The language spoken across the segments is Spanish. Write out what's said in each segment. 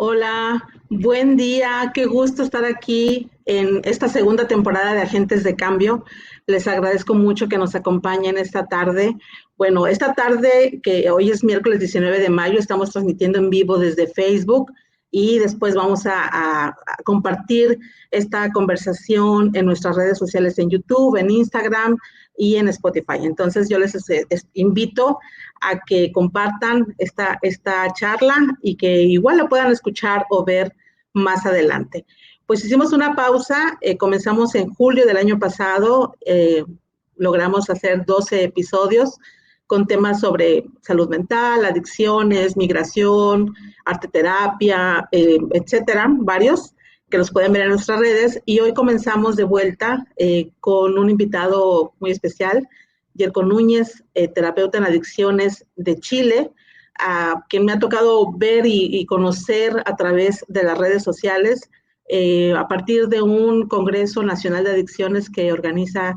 Hola, buen día, qué gusto estar aquí en esta segunda temporada de Agentes de Cambio. Les agradezco mucho que nos acompañen esta tarde. Bueno, esta tarde, que hoy es miércoles 19 de mayo, estamos transmitiendo en vivo desde Facebook y después vamos a compartir esta conversación en nuestras redes sociales en YouTube, en Instagram y en Spotify. Entonces yo les invito a que compartan esta charla y que igual la puedan escuchar o ver más adelante. Pues hicimos una pausa, comenzamos en julio del año pasado, logramos hacer 12 episodios con temas sobre salud mental, adicciones, migración, arte terapia, etcétera, varios que los pueden ver en nuestras redes. Y hoy comenzamos de vuelta con un invitado muy especial, Yerko Núñez, terapeuta en adicciones de Chile, a quien me ha tocado ver y conocer a través de las redes sociales, a partir de un Congreso Nacional de Adicciones que organiza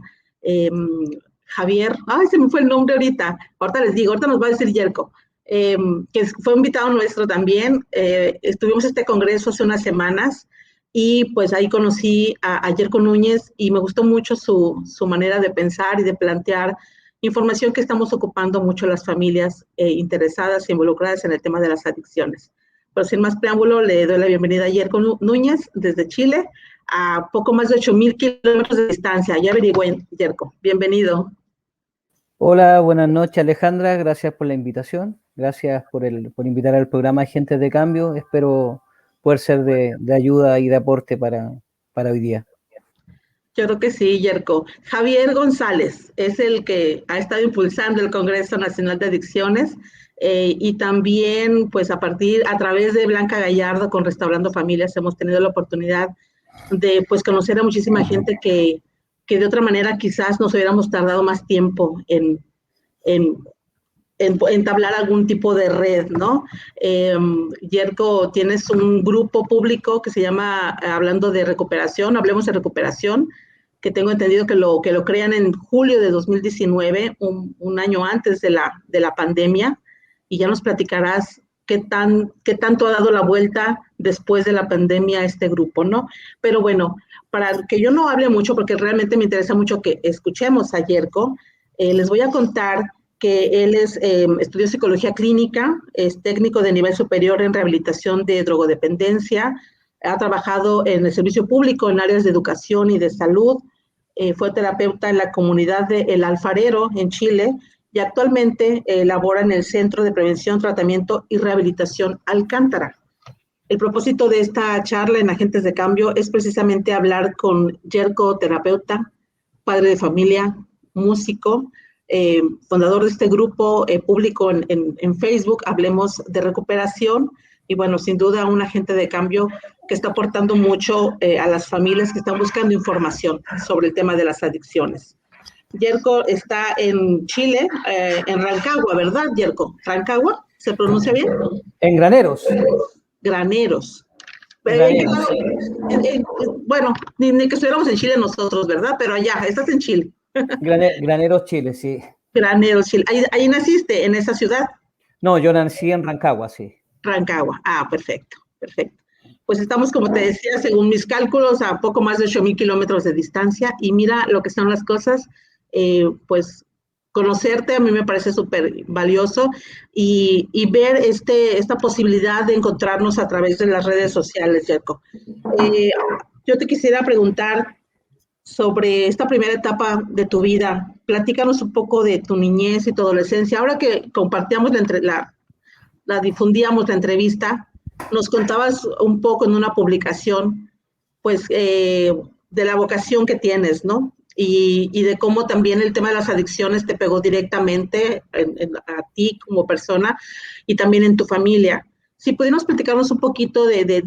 Javier, ay, se me fue el nombre ahorita les digo, ahorita nos va a decir Yerko, que fue invitado nuestro también. Estuvimos en este congreso hace unas semanas y pues ahí conocí a Yerko Núñez y me gustó mucho su manera de pensar y de plantear información que estamos ocupando mucho las familias interesadas e involucradas en el tema de las adicciones. Pero sin más preámbulo, le doy la bienvenida a Yerko Núñez desde Chile, a poco más de 8,000 kilómetros de distancia. Ya averigüé, Yerko. Bienvenido. Hola, buenas noches Alejandra, gracias por la invitación, gracias por invitar al programa Agentes de Cambio, espero poder ser de ayuda y de aporte para hoy día. Yo creo que sí, Yerko. Javier González es el que ha estado impulsando el Congreso Nacional de Adicciones y también, pues a través de Blanca Gallardo con Restaurando Familias, hemos tenido la oportunidad de pues conocer a muchísima gente que de otra manera quizás nos hubiéramos tardado más tiempo en entablar algún tipo de red, ¿no? Yerko, tienes un grupo público que se llama Hablando de Recuperación, Hablemos de Recuperación, que tengo entendido que lo crean en julio de 2019, un año antes de la pandemia, y ya nos platicarás qué tanto ha dado la vuelta después de la pandemia este grupo, ¿no? Pero bueno, para que yo no hable mucho, porque realmente me interesa mucho que escuchemos a Yerko, les voy a contar que él estudió psicología clínica, es técnico de nivel superior en rehabilitación de drogodependencia, ha trabajado en el servicio público en áreas de educación y de salud, fue terapeuta en la comunidad de El Alfarero en Chile y actualmente labora en el Centro de Prevención, Tratamiento y Rehabilitación Alcántara. El propósito de esta charla en Agentes de Cambio es precisamente hablar con Yerko, terapeuta, padre de familia, músico, fundador de este grupo público en Facebook, Hablemos de Recuperación, y bueno, sin duda un agente de cambio que está aportando mucho a las familias que están buscando información sobre el tema de las adicciones. Yerko está en Chile, en Rancagua, ¿verdad, Yerko? ¿Rancagua? ¿Se pronuncia bien? En Graneros. Graneros. Graneros, sí. Bueno, ni que estuviéramos en Chile nosotros, ¿verdad? Pero allá, estás en Chile. Graneros, Chile, sí. Graneros, Chile. Ahí naciste, en esa ciudad. No, yo nací en Rancagua, sí. Rancagua. Ah, perfecto, perfecto. Pues estamos, como te decía, según mis cálculos, a poco más de 8,000 kilómetros de distancia. Y mira lo que son las cosas, pues conocerte a mí me parece súper valioso y ver esta posibilidad de encontrarnos a través de las redes sociales, Yerko. Yo te quisiera preguntar sobre esta primera etapa de tu vida. Platícanos un poco de tu niñez y tu adolescencia. Ahora que compartíamos la difundíamos la entrevista, nos contabas un poco en una publicación, pues, de la vocación que tienes, ¿no? Y de cómo también el tema de las adicciones te pegó directamente a ti como persona y también en tu familia. Si pudieras platicarnos un poquito de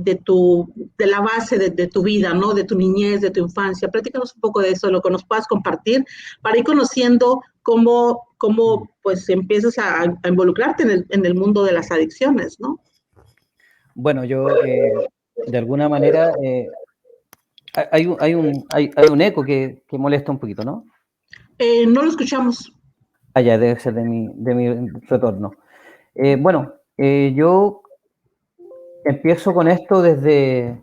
la base de tu vida, ¿no? De tu niñez, de tu infancia. Platícanos un poco de eso, lo que nos puedas compartir, para ir conociendo cómo pues empiezas a involucrarte en el mundo de las adicciones, ¿no? Bueno, yo de alguna manera hay un eco que molesta un poquito, ¿no? No lo escuchamos. Allá debe ser de mi retorno. Bueno, yo empiezo con esto desde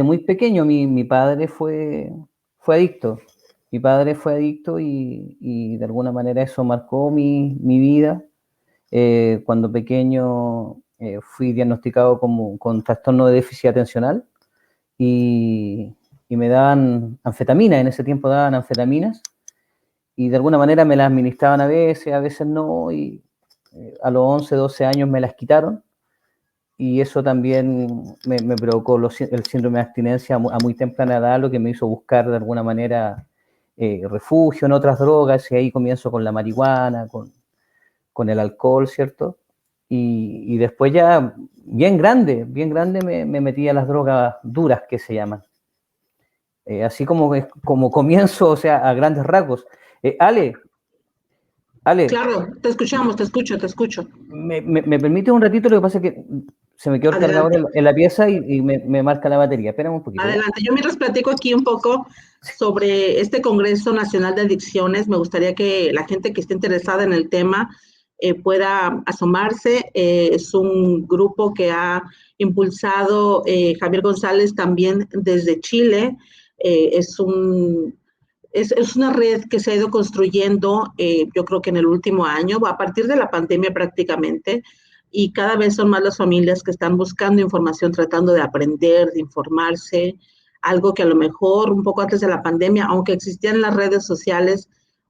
muy pequeño. Mi padre fue adicto. Mi padre fue adicto y de alguna manera eso marcó mi vida. Cuando pequeño fui diagnosticado con trastorno de déficit atencional y me daban anfetaminas. En ese tiempo daban anfetaminas y de alguna manera me las administraban a veces no, y a los 11, 12 años me las quitaron. Y eso también me provocó el síndrome de abstinencia a muy temprana edad, lo que me hizo buscar de alguna manera refugio en otras drogas, y ahí comienzo con la marihuana, con el alcohol, ¿cierto? Y después ya, bien grande me metí a las drogas duras, que se llaman. Así como comienzo, o sea, a grandes rasgos. Ale, Claro, te escuchamos, te escucho. ¿me permite un ratito? Lo que pasa es que se me quedó el cargador Adelante. en la pieza y me marca la batería. Espérame un poquito, ¿ya? Adelante. Yo mientras platico aquí un poco sobre este Congreso Nacional de Adicciones, me gustaría que la gente que esté interesada en el tema pueda asomarse. Es un grupo que ha impulsado Javier González también desde Chile. Es una red que se ha ido construyendo, yo creo que en el último año, a partir de la pandemia prácticamente, y cada vez son más las familias que están buscando información, tratando de aprender, de informarse, algo que a lo mejor un poco antes de la pandemia, aunque existían las redes sociales,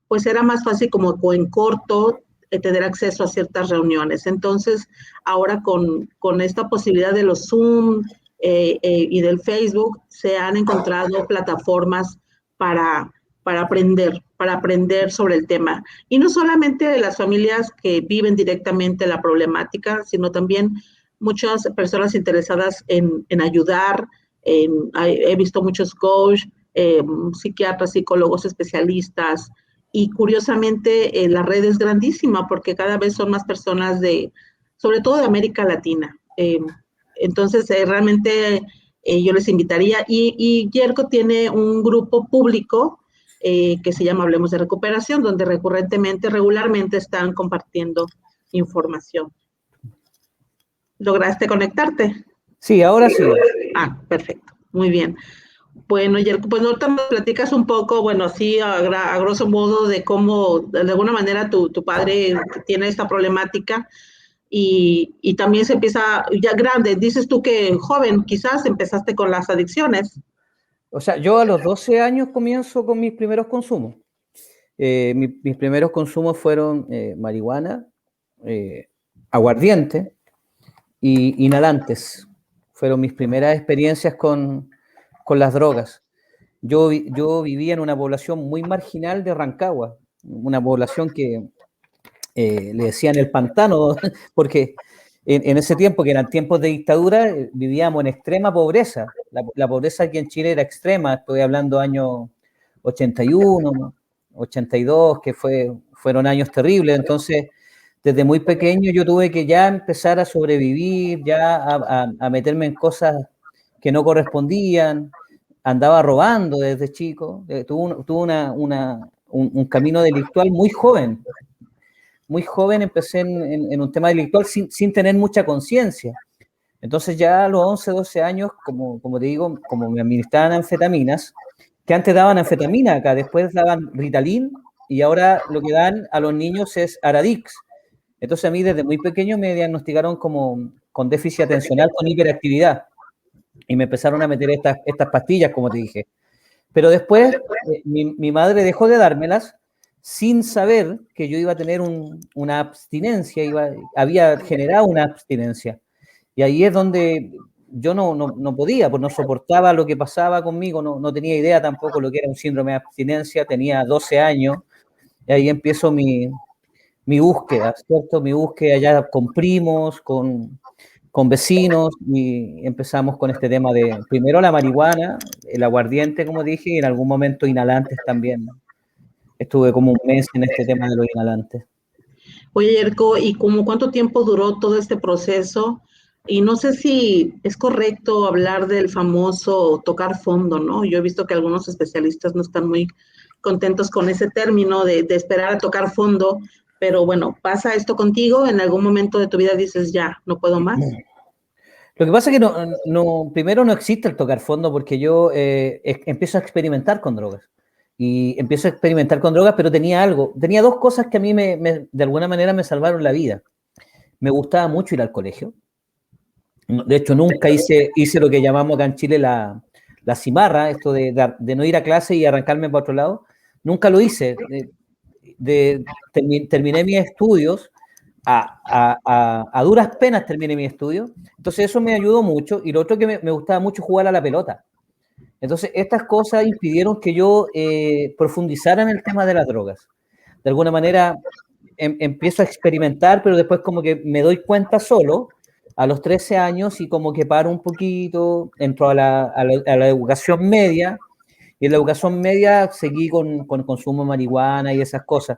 pues era más fácil como en corto tener acceso a ciertas reuniones. Entonces, ahora con esta posibilidad de los Zoom y del Facebook, se han encontrado plataformas para, para aprender sobre el tema. Y no solamente de las familias que viven directamente la problemática, sino también muchas personas interesadas en ayudar. He visto muchos coach, psiquiatras, psicólogos especialistas, y curiosamente la red es grandísima porque cada vez son más personas sobre todo de América Latina. Entonces, realmente yo les invitaría. Y Yerko tiene un grupo público que se llama Hablemos de Recuperación, donde regularmente están compartiendo información. ¿Lograste conectarte? Sí, ahora sí. Ah, perfecto. Muy bien. Bueno, Yerko, pues ahorita me platicas un poco, bueno, así a grosso modo, de cómo de alguna manera tu padre tiene esta problemática y también se empieza ya grande. Dices tú que joven quizás empezaste con las adicciones. O sea, yo a los 12 años comienzo con mis primeros consumos. Mis primeros consumos fueron marihuana, eh, aguardiente y inhalantes. Fueron mis primeras experiencias con las drogas. Yo vivía en una población muy marginal de Rancagua, una población que le decían el pantano, porque en ese tiempo, que eran tiempos de dictadura, vivíamos en extrema pobreza. La pobreza aquí en Chile era extrema, estoy hablando años 81, 82, que fueron años terribles. Entonces, desde muy pequeño yo tuve que ya empezar a sobrevivir, ya a meterme en cosas que no correspondían. Andaba robando desde chico, tuve un camino delictual muy joven empecé en un tema delictual sin tener mucha conciencia. Entonces ya a los 11, 12 años, como te digo, como me administraban anfetaminas, que antes daban anfetamina acá, después daban Ritalin y ahora lo que dan a los niños es Aradix. Entonces a mí desde muy pequeño me diagnosticaron con déficit atencional, con hiperactividad, y me empezaron a meter estas pastillas, como te dije. Pero después mi madre dejó de dármelas sin saber que yo iba a tener una abstinencia, había generado una abstinencia. Y ahí es donde yo no podía, pues no soportaba lo que pasaba conmigo, no tenía idea tampoco lo que era un síndrome de abstinencia, tenía 12 años, y ahí empiezo mi búsqueda, ¿cierto? Mi búsqueda ya con primos, con vecinos, y empezamos con este tema de, primero la marihuana, el aguardiente, como dije, y en algún momento inhalantes también. Estuve como un mes en este tema de los inhalantes. Oye, Yerko, ¿y como cuánto tiempo duró todo este proceso? Y no sé si es correcto hablar del famoso tocar fondo, ¿no? Yo he visto que algunos especialistas no están muy contentos con ese término de esperar a tocar fondo, pero bueno, ¿pasa esto contigo? ¿En algún momento de tu vida dices, ya, no puedo más? Lo que pasa es que primero no existe el tocar fondo porque yo empiezo a experimentar con drogas. Y empiezo a experimentar con drogas, pero tenía dos cosas que a mí de alguna manera me salvaron la vida. Me gustaba mucho ir al colegio. De hecho, nunca hice lo que llamamos acá en Chile la cimarra, esto de no ir a clase y arrancarme para otro lado. Nunca lo hice. Terminé mis estudios, a duras penas terminé mis estudios. Entonces eso me ayudó mucho. Y lo otro que me gustaba mucho jugar a la pelota. Entonces estas cosas impidieron que yo profundizara en el tema de las drogas. De alguna manera empiezo a experimentar, pero después como que me doy cuenta solo a los 13 años y como que paro un poquito, entro a la educación media, y en la educación media seguí con el consumo de marihuana y esas cosas.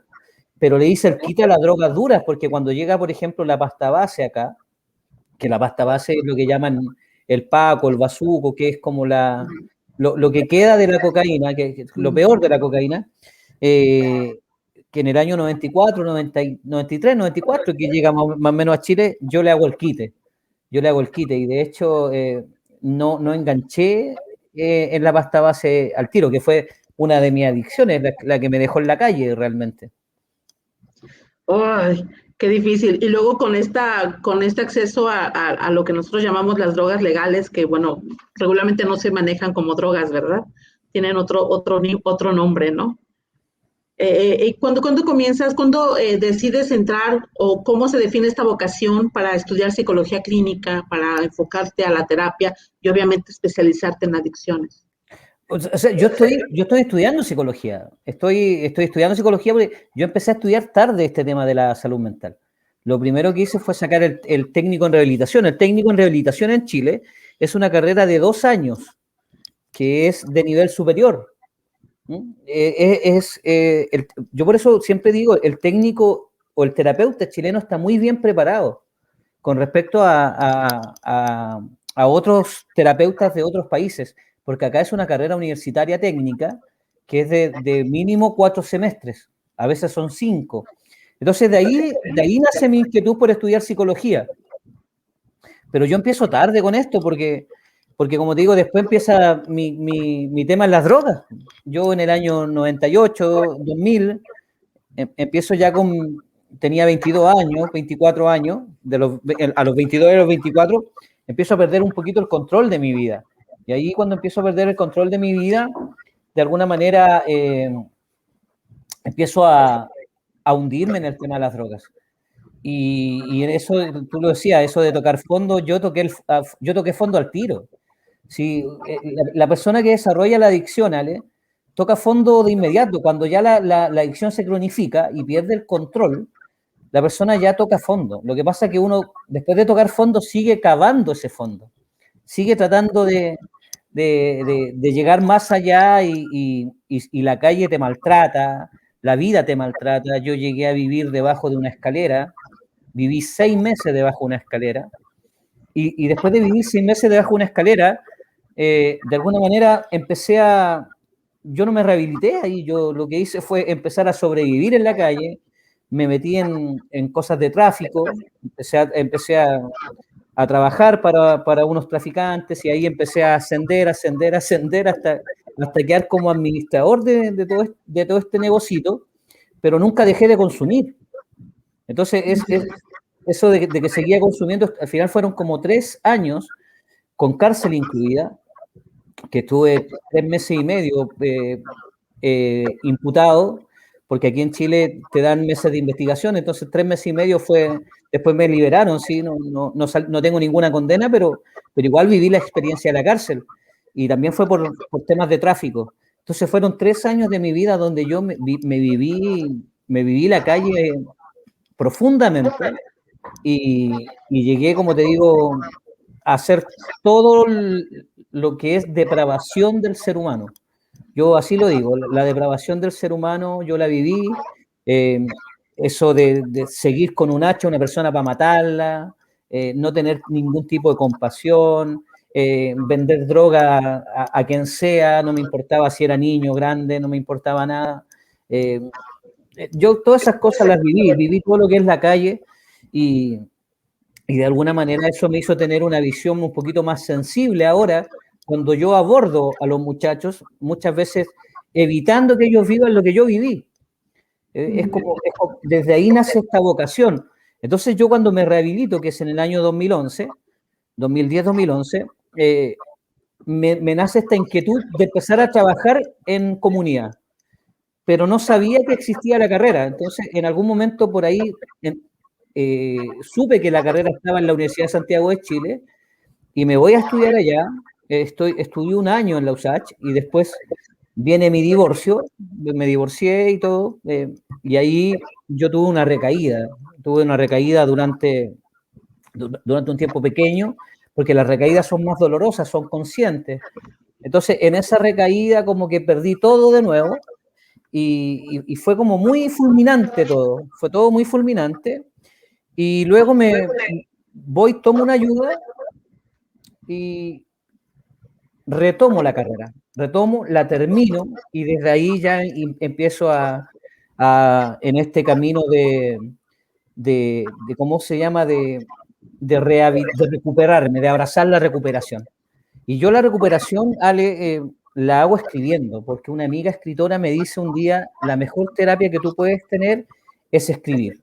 Pero le hice el quite a las drogas duras, porque cuando llega, por ejemplo, la pasta base acá, que la pasta base es lo que llaman el paco, el bazuco, que es como lo que queda de la cocaína, que lo peor de la cocaína, que en el año 94, 93, 94, que llega más o menos a Chile, yo le hago el quite. Y de hecho no enganché en la pasta base al tiro, que fue una de mis adicciones, la que me dejó en la calle realmente. ¡Ay, qué difícil! Y luego con este acceso a lo que nosotros llamamos las drogas legales, que bueno, regularmente no se manejan como drogas, ¿verdad? Tienen otro nombre, ¿no? ¿Cuándo comienzas, cuándo decides entrar o cómo se define esta vocación para estudiar psicología clínica, para enfocarte a la terapia y obviamente especializarte en adicciones? O sea, yo estoy estudiando psicología. Estoy estudiando psicología porque yo empecé a estudiar tarde este tema de la salud mental. Lo primero que hice fue sacar el técnico en rehabilitación. El técnico en rehabilitación en Chile es una carrera de 2 años, que es de nivel superior. Yo por eso siempre digo, el técnico o el terapeuta chileno está muy bien preparado con respecto a otros terapeutas de otros países, porque acá es una carrera universitaria técnica que es de mínimo 4 semestres, a veces son 5. Entonces de ahí nace mi inquietud por estudiar psicología. Pero yo empiezo tarde con esto porque como te digo, después empieza mi tema en las drogas. Yo en el año 98, 2000, empiezo ya tenía 22 años, 24 años, a los 22 y a los 24, empiezo a perder un poquito el control de mi vida. Y ahí cuando empiezo a perder el control de mi vida, de alguna manera empiezo a hundirme en el tema de las drogas. Y en eso, tú lo decías, eso de tocar fondo, yo toqué fondo al tiro. Si la persona que desarrolla la adicción, Ale, toca fondo de inmediato. Cuando ya la adicción se cronifica y pierde el control, la persona ya toca fondo. Lo que pasa es que uno, después de tocar fondo, sigue cavando ese fondo. Sigue tratando de llegar más allá y la calle te maltrata, la vida te maltrata. Yo llegué a vivir debajo de una escalera, viví 6 meses debajo de una escalera y después de vivir 6 meses debajo de una escalera, de alguna manera yo no me rehabilité ahí, yo lo que hice fue empezar a sobrevivir en la calle, me metí en cosas de tráfico, empecé a trabajar para unos traficantes y ahí empecé a ascender hasta quedar como administrador de todo este negocito, pero nunca dejé de consumir. Entonces, eso de que seguía consumiendo, al final fueron como 3 años con cárcel incluida, que estuve 3 meses y medio imputado, porque aquí en Chile te dan meses de investigación, entonces 3 meses y medio después me liberaron, ¿sí? No tengo ninguna condena, pero igual viví la experiencia de la cárcel, y también fue por temas de tráfico. Entonces fueron 3 años de mi vida donde yo me viví la calle profundamente, y llegué, como te digo, a hacer todo lo que es depravación del ser humano. Yo así lo digo, la depravación del ser humano yo la viví, eso de seguir con un hacha a una persona para matarla, no tener ningún tipo de compasión, vender droga a quien sea, no me importaba si era niño, grande, no me importaba nada. Yo todas esas cosas las viví todo lo que es la calle, y y de alguna manera eso me hizo tener una visión un poquito más sensible ahora, cuando yo abordo a los muchachos, muchas veces evitando que ellos vivan lo que yo viví. Desde ahí nace esta vocación. Entonces yo cuando me rehabilito, que es en el año 2011, 2010-2011, me nace esta inquietud de empezar a trabajar en comunidad, pero no sabía que existía la carrera. Entonces, en algún momento por ahí supe que la carrera estaba en la Universidad de Santiago de Chile y me voy a estudiar allá. Estudié un año en la USACH y después viene mi divorcio, me divorcié y todo, y ahí yo tuve una recaída durante un tiempo pequeño, porque las recaídas son más dolorosas, son conscientes. Entonces, en esa recaída como que perdí todo de nuevo y fue como muy fulminante todo, fue todo muy fulminante. Y luego tomo una ayuda y retomo la carrera, la termino y desde ahí ya empiezo en este camino de ¿cómo se llama? De recuperarme, de abrazar la recuperación. Y yo la recuperación, Ale, la hago escribiendo, porque una amiga escritora me dice un día, la mejor terapia que tú puedes tener es escribir.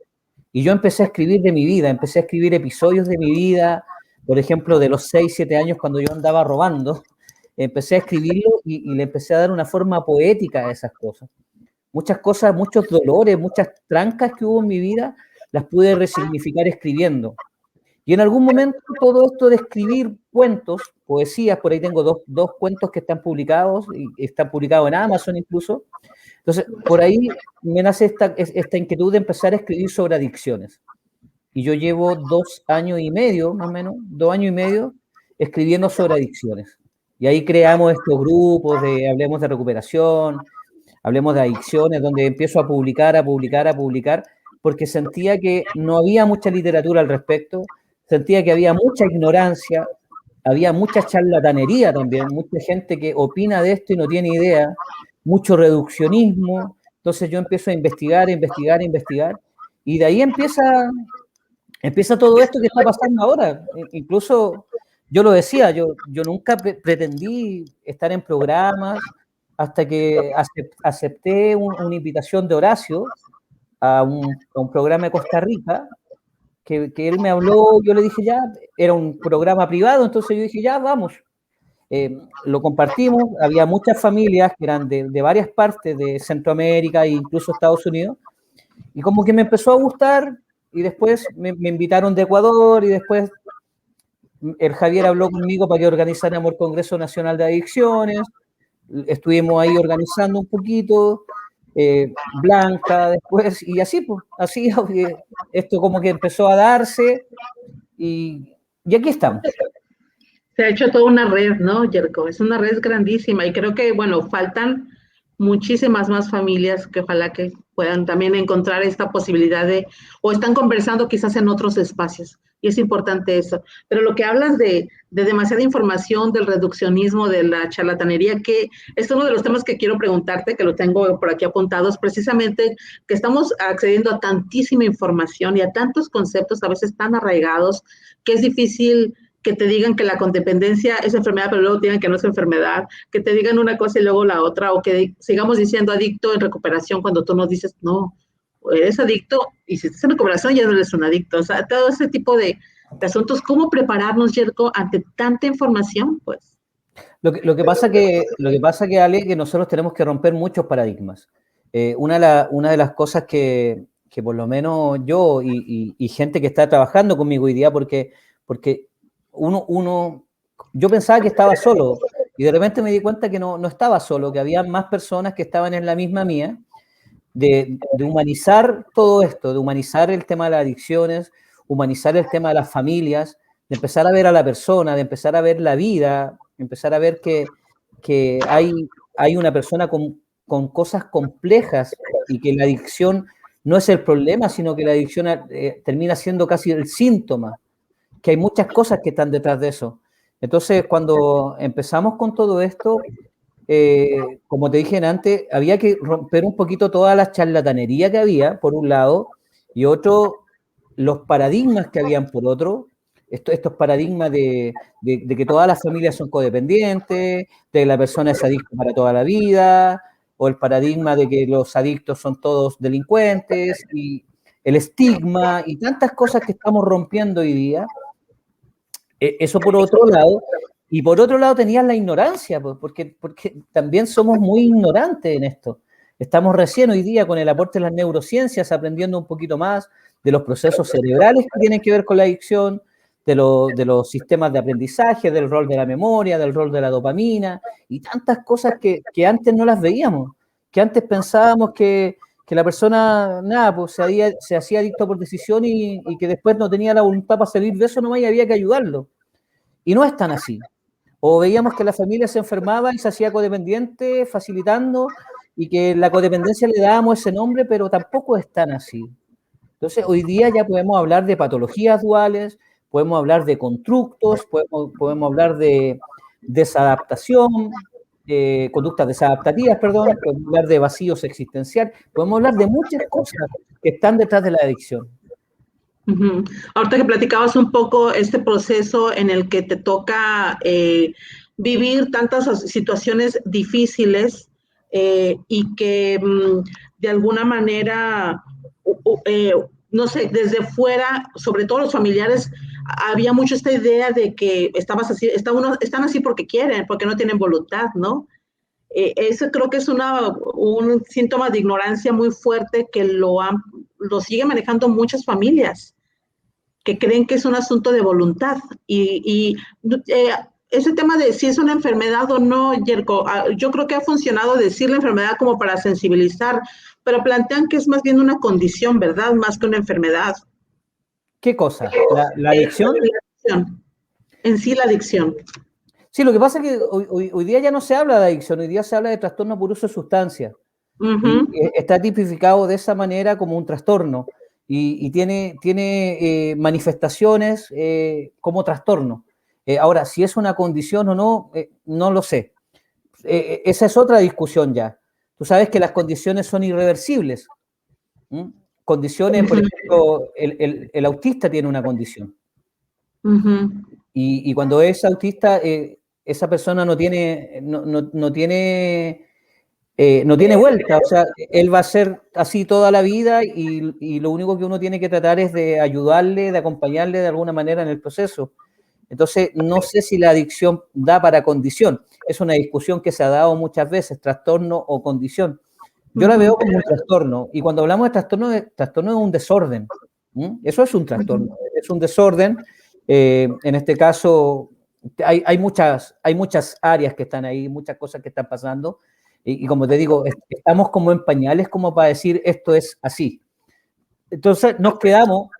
Y yo empecé a escribir de mi vida, empecé a escribir episodios de mi vida, por ejemplo, de los 6, 7 años cuando yo andaba robando, empecé a escribirlo y le empecé a dar una forma poética a esas cosas. Muchas cosas, muchos dolores, muchas trancas que hubo en mi vida, las pude resignificar escribiendo. Y en algún momento todo esto de escribir cuentos, poesías, por ahí tengo dos cuentos que están publicados, y están publicados en Amazon incluso. Entonces, por ahí me nace esta inquietud de empezar a escribir sobre adicciones. Y yo llevo 2 años y medio, más o menos, 2 años y medio, escribiendo sobre adicciones. Y ahí creamos estos grupos de Hablemos de Recuperación, Hablemos de Adicciones, donde empiezo a publicar, porque sentía que no había mucha literatura al respecto, sentía que había mucha ignorancia, había mucha charlatanería también, mucha gente que opina de esto y no tiene idea, mucho reduccionismo. Entonces yo empiezo a investigar, y de ahí empieza todo esto que está pasando ahora. Incluso yo lo decía, yo nunca pretendí estar en programas hasta que acepté una invitación de Horacio a un programa de Costa Rica, que él me habló, yo le dije ya, era un programa privado, entonces yo dije ya, vamos. Lo compartimos, había muchas familias que eran de varias partes de Centroamérica e incluso Estados Unidos, y como que me empezó a gustar, y después me invitaron de Ecuador, y después el Javier habló conmigo para que organizáramos el Congreso Nacional de Adicciones, estuvimos ahí organizando un poquito, Blanca después, y así, pues, así esto como que empezó a darse, y aquí estamos. Se ha hecho toda una red, ¿no, Yerko? Es una red grandísima y creo que, bueno, faltan muchísimas más familias que ojalá que puedan también encontrar esta posibilidad o están conversando quizás en otros espacios. Y es importante eso. Pero lo que hablas de demasiada información, del reduccionismo, de la charlatanería, que es uno de los temas que quiero preguntarte, que lo tengo por aquí apuntados, precisamente que estamos accediendo a tantísima información y a tantos conceptos a veces tan arraigados que es difícil que te digan que la codependencia es enfermedad, pero luego digan que no es enfermedad, que te digan una cosa y luego la otra, o que sigamos diciendo adicto en recuperación cuando tú nos dices, no, eres adicto, y si estás en recuperación ya no eres un adicto. O sea, todo ese tipo de asuntos. ¿Cómo prepararnos, Yerko, ante tanta información? Pues. Lo que pasa que, Ale, que nosotros tenemos que romper muchos paradigmas. Una de las cosas que por lo menos yo y gente que está trabajando conmigo hoy día, porque yo pensaba que estaba solo y de repente me di cuenta que no estaba solo, que había más personas que estaban en la misma mía, de humanizar todo esto, de humanizar el tema de las adicciones, humanizar el tema de las familias, de empezar a ver a la persona, de empezar a ver la vida, empezar a ver que hay una persona con cosas complejas y que la adicción no es el problema, sino que la adicción termina siendo casi el síntoma, que hay muchas cosas que están detrás de eso. Entonces, cuando empezamos con todo esto, como te dije antes, había que romper un poquito toda la charlatanería que había, por un lado, y otro, los paradigmas que habían por otro, estos paradigmas de que todas las familias son codependientes, de que la persona es adicta para toda la vida, o el paradigma de que los adictos son todos delincuentes, y el estigma, y tantas cosas que estamos rompiendo hoy día. Eso por otro lado. Y por otro lado tenías la ignorancia, porque también somos muy ignorantes en esto. Estamos recién hoy día con el aporte de las neurociencias aprendiendo un poquito más de los procesos cerebrales que tienen que ver con la adicción, de los sistemas de aprendizaje, del rol de la memoria, del rol de la dopamina y tantas cosas que antes no las veíamos, que antes pensábamos que la persona, nada, pues se hacía adicto por decisión y que después no tenía la voluntad para salir de eso nomás y había que ayudarlo. Y no es tan así. O veíamos que la familia se enfermaba y se hacía codependiente, facilitando, y que la codependencia le dábamos ese nombre, pero tampoco es tan así. Entonces, hoy día ya podemos hablar de patologías duales, podemos hablar de constructos, podemos hablar de desadaptación, conductas desadaptativas, perdón, podemos hablar de vacíos existenciales, podemos hablar de muchas cosas que están detrás de la adicción. Uh-huh. Ahorita que platicabas un poco este proceso en el que te toca vivir tantas situaciones difíciles y que de alguna manera, no sé, desde fuera, sobre todo los familiares, había mucho esta idea de que están así porque quieren, porque no tienen voluntad, ¿no? Eso creo que es un síntoma de ignorancia muy fuerte que lo sigue manejando muchas familias que creen que es un asunto de voluntad. Ese tema de si es una enfermedad o no, Yerko, yo creo que ha funcionado decir la enfermedad como para sensibilizar, pero plantean que es más bien una condición, ¿verdad? Más que una enfermedad. ¿Qué cosa? ¿La adicción? La adicción. En sí, la adicción. Sí, lo que pasa es que hoy día ya no se habla de adicción, hoy día se habla de trastorno por uso de sustancias. Uh-huh. Y está tipificado de esa manera como un trastorno y tiene manifestaciones como trastorno. Ahora, si es una condición o no, no lo sé. Esa es otra discusión ya. Tú sabes que las condiciones son irreversibles. ¿Mm? Condiciones, por ejemplo, el autista tiene una condición. Uh-huh. Y cuando es autista, esa persona no tiene vuelta, o sea, él va a ser así toda la vida y lo único que uno tiene que tratar es de ayudarle, de acompañarle de alguna manera en el proceso. Entonces, no sé si la adicción da para condición. Es una discusión que se ha dado muchas veces, trastorno o condición. Yo la veo como un trastorno, y cuando hablamos de trastorno es un desorden. Eso es un trastorno, es un desorden. En este caso, hay muchas áreas que están ahí, muchas cosas que están pasando, y como te digo, estamos como en pañales como para decir esto es así. Entonces nos quedamos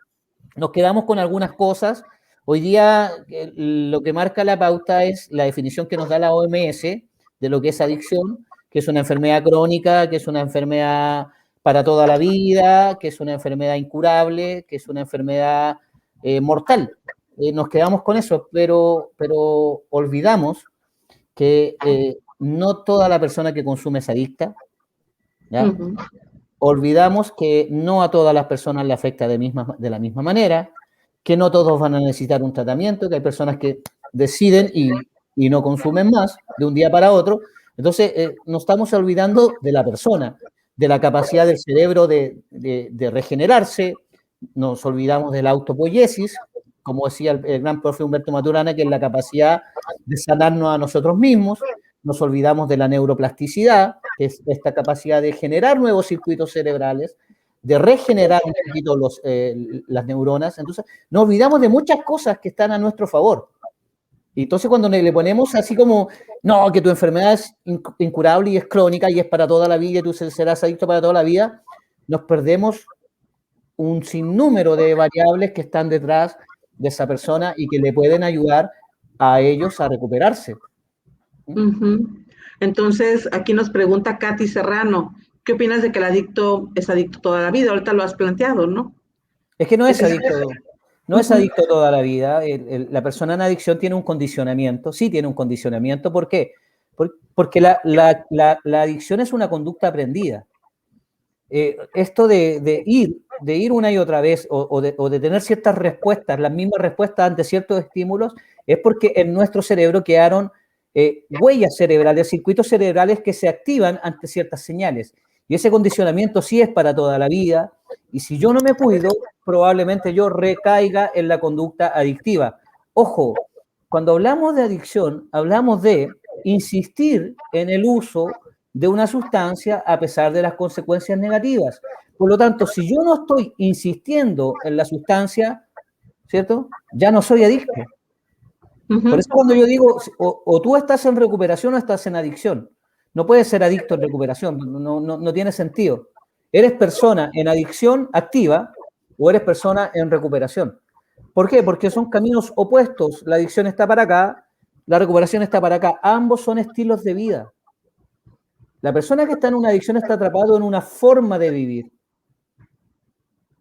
con algunas cosas. Hoy día lo que marca la pauta es la definición que nos da la OMS de lo que es adicción, que es una enfermedad crónica, que es una enfermedad para toda la vida, que es una enfermedad incurable, que es una enfermedad mortal. Nos quedamos con eso, pero olvidamos que no toda la persona que consume es adicta, ¿ya? Uh-huh. Olvidamos que no a todas las personas le afecta de la misma manera, que no todos van a necesitar un tratamiento, que hay personas que deciden y no consumen más de un día para otro. Entonces, nos estamos olvidando de la persona, de la capacidad del cerebro de regenerarse. Nos olvidamos de la autopoiesis, como decía el gran profe Humberto Maturana, que es la capacidad de sanarnos a nosotros mismos. Nos olvidamos de la neuroplasticidad, que es esta capacidad de generar nuevos circuitos cerebrales, de regenerar un poquito las neuronas. Entonces, nos olvidamos de muchas cosas que están a nuestro favor. Y entonces, cuando le ponemos así como, no, que tu enfermedad es incurable y es crónica y es para toda la vida y tú serás adicto para toda la vida, nos perdemos un sinnúmero de variables que están detrás de esa persona y que le pueden ayudar a ellos a recuperarse. Uh-huh. Entonces, aquí nos pregunta Katy Serrano, ¿qué opinas de que el adicto es adicto toda la vida? Ahorita lo has planteado, ¿no? Es que no es adicto, no es adicto toda la vida. La persona en adicción tiene un condicionamiento, sí tiene un condicionamiento. ¿Por qué? Porque la adicción es una conducta aprendida. esto de ir una y otra vez o de tener ciertas respuestas, las mismas respuestas ante ciertos estímulos, es porque en nuestro cerebro quedaron huellas cerebrales, circuitos cerebrales que se activan ante ciertas señales. Y ese condicionamiento sí es para toda la vida, y si yo no me cuido, probablemente yo recaiga en la conducta adictiva. Ojo, cuando hablamos de adicción, hablamos de insistir en el uso de una sustancia a pesar de las consecuencias negativas. Por lo tanto, si yo no estoy insistiendo en la sustancia, ¿cierto? Ya no soy adicto. Por eso cuando yo digo, o tú estás en recuperación o estás en adicción. No puedes ser adicto en recuperación, no tiene sentido. ¿Eres persona en adicción activa o eres persona en recuperación? ¿Por qué? Porque son caminos opuestos. La adicción está para acá, la recuperación está para acá. Ambos son estilos de vida. La persona que está en una adicción está atrapado en una forma de vivir.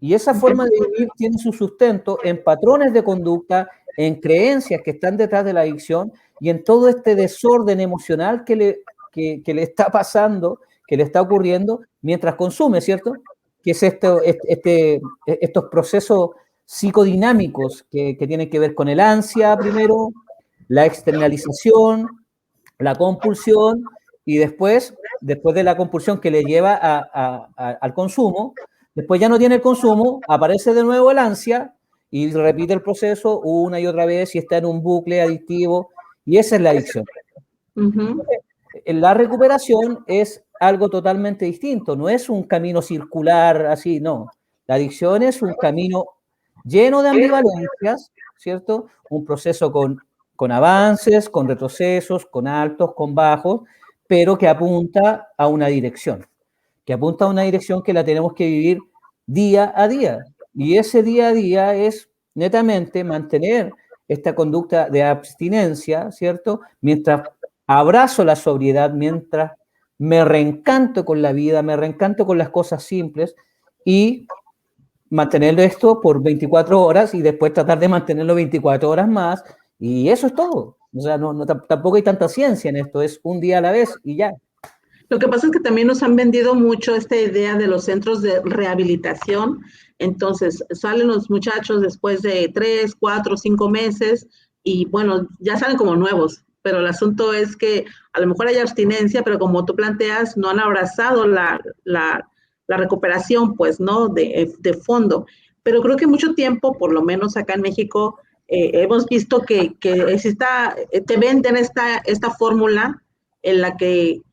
Y esa forma de vivir tiene su sustento en patrones de conducta, en creencias que están detrás de la adicción y en todo este desorden emocional que le está pasando, que le está ocurriendo mientras consume, ¿cierto? Que es estos procesos psicodinámicos que tienen que ver con el ansia primero, la externalización, la compulsión y después de la compulsión que le lleva al consumo, después ya no tiene el consumo, aparece de nuevo el ansia y repite el proceso una y otra vez y está en un bucle adictivo y esa es la adicción. La recuperación es algo totalmente distinto, no es un camino circular así, no. La adicción es un camino lleno de ambivalencias, ¿cierto? Un proceso con avances, con retrocesos, con altos, con bajos, pero que apunta a una dirección, que la tenemos que vivir día a día. Y ese día a día es netamente mantener esta conducta de abstinencia, ¿cierto? Mientras abrazo la sobriedad, mientras me reencanto con la vida, me reencanto con las cosas simples y mantener esto por 24 horas y después tratar de mantenerlo 24 horas más y eso es todo. O sea, tampoco hay tanta ciencia en esto, es un día a la vez y ya. Lo que pasa es que también nos han vendido mucho esta idea de los centros de rehabilitación. Entonces, salen los muchachos después de 3, 4, 5 meses y bueno, ya salen como nuevos. Pero el asunto es que a lo mejor hay abstinencia, pero como tú planteas, no han abrazado la recuperación, pues, ¿no? De fondo. Pero creo que mucho tiempo, por lo menos acá en México, hemos visto que te venden esta fórmula en la que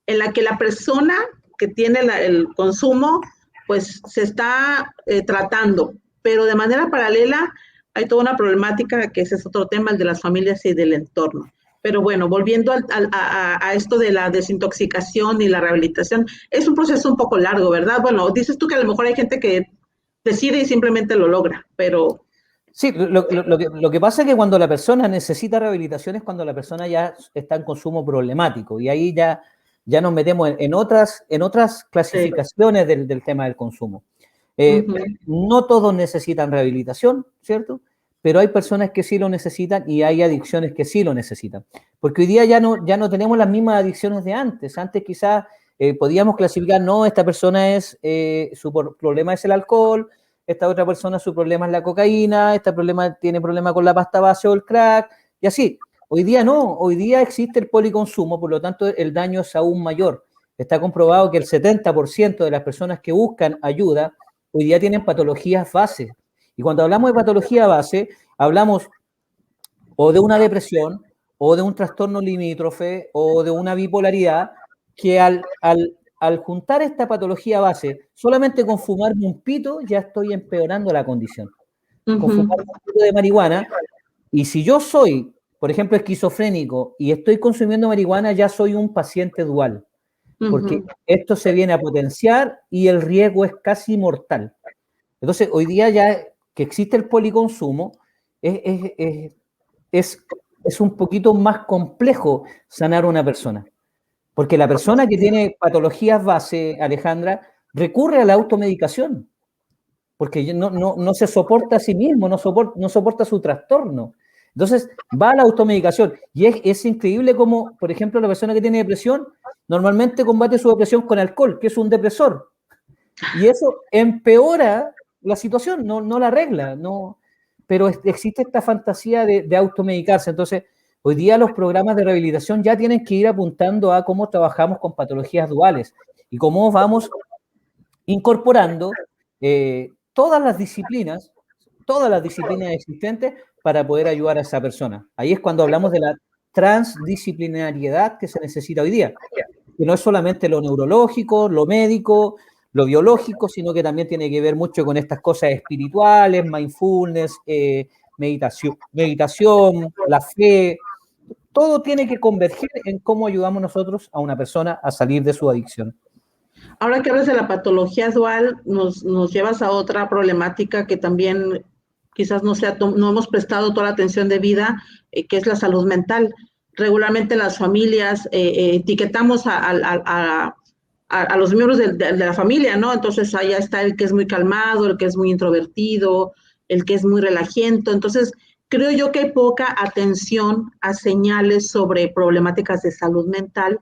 la persona que tiene el consumo, pues se está tratando, pero de manera paralela hay toda una problemática que ese es otro tema, el de las familias y del entorno. Pero bueno, volviendo a esto de la desintoxicación y la rehabilitación, es un proceso un poco largo, ¿verdad? Bueno, dices tú que a lo mejor hay gente que decide y simplemente lo logra, pero... Sí, lo que pasa es que cuando la persona necesita rehabilitación es cuando la persona ya está en consumo problemático y ahí ya nos metemos en otras clasificaciones del tema del consumo. No todos necesitan rehabilitación, ¿cierto? Pero hay personas que sí lo necesitan y hay adicciones que sí lo necesitan. Porque hoy día ya no tenemos las mismas adicciones de antes. Antes quizás podíamos clasificar, no, esta persona su problema es el alcohol, esta otra persona su problema es la cocaína, tiene problema con la pasta base o el crack, y así. Hoy día no, hoy día existe el policonsumo, por lo tanto el daño es aún mayor. Está comprobado que el 70% de las personas que buscan ayuda hoy día tienen patologías base. Y cuando hablamos de patología base, hablamos o de una depresión, o de un trastorno limítrofe, o de una bipolaridad, que al juntar esta patología base, solamente con fumarme un pito ya estoy empeorando la condición. Con fumar un pito de marihuana, y si yo soy, por ejemplo, esquizofrénico y estoy consumiendo marihuana, ya soy un paciente dual, porque esto se viene a potenciar y el riesgo es casi mortal. Entonces, hoy día ya que existe el policonsumo, es un poquito más complejo sanar a una persona. Porque la persona que tiene patologías base, Alejandra, recurre a la automedicación, porque no se soporta a sí mismo, no soporta su trastorno. Entonces, va a la automedicación. Y es increíble como, por ejemplo, la persona que tiene depresión normalmente combate su depresión con alcohol, que es un depresor. Y eso empeora la situación, no la arregla, no, pero existe esta fantasía de automedicarse. Entonces, hoy día los programas de rehabilitación ya tienen que ir apuntando a cómo trabajamos con patologías duales y cómo vamos incorporando todas las disciplinas existentes para poder ayudar a esa persona. Ahí es cuando hablamos de la transdisciplinariedad que se necesita hoy día, que no es solamente lo neurológico, lo médico, lo biológico, sino que también tiene que ver mucho con estas cosas espirituales, mindfulness, meditación, la fe. Todo tiene que converger en cómo ayudamos nosotros a una persona a salir de su adicción. Ahora que hablas de la patología dual, nos llevas a otra problemática que también quizás no hemos prestado toda la atención debida, que es la salud mental. Regularmente las familias etiquetamos a los miembros de la familia, ¿no? Entonces allá está el que es muy calmado, el que es muy introvertido, el que es muy relajiento. Entonces creo yo que hay poca atención a señales sobre problemáticas de salud mental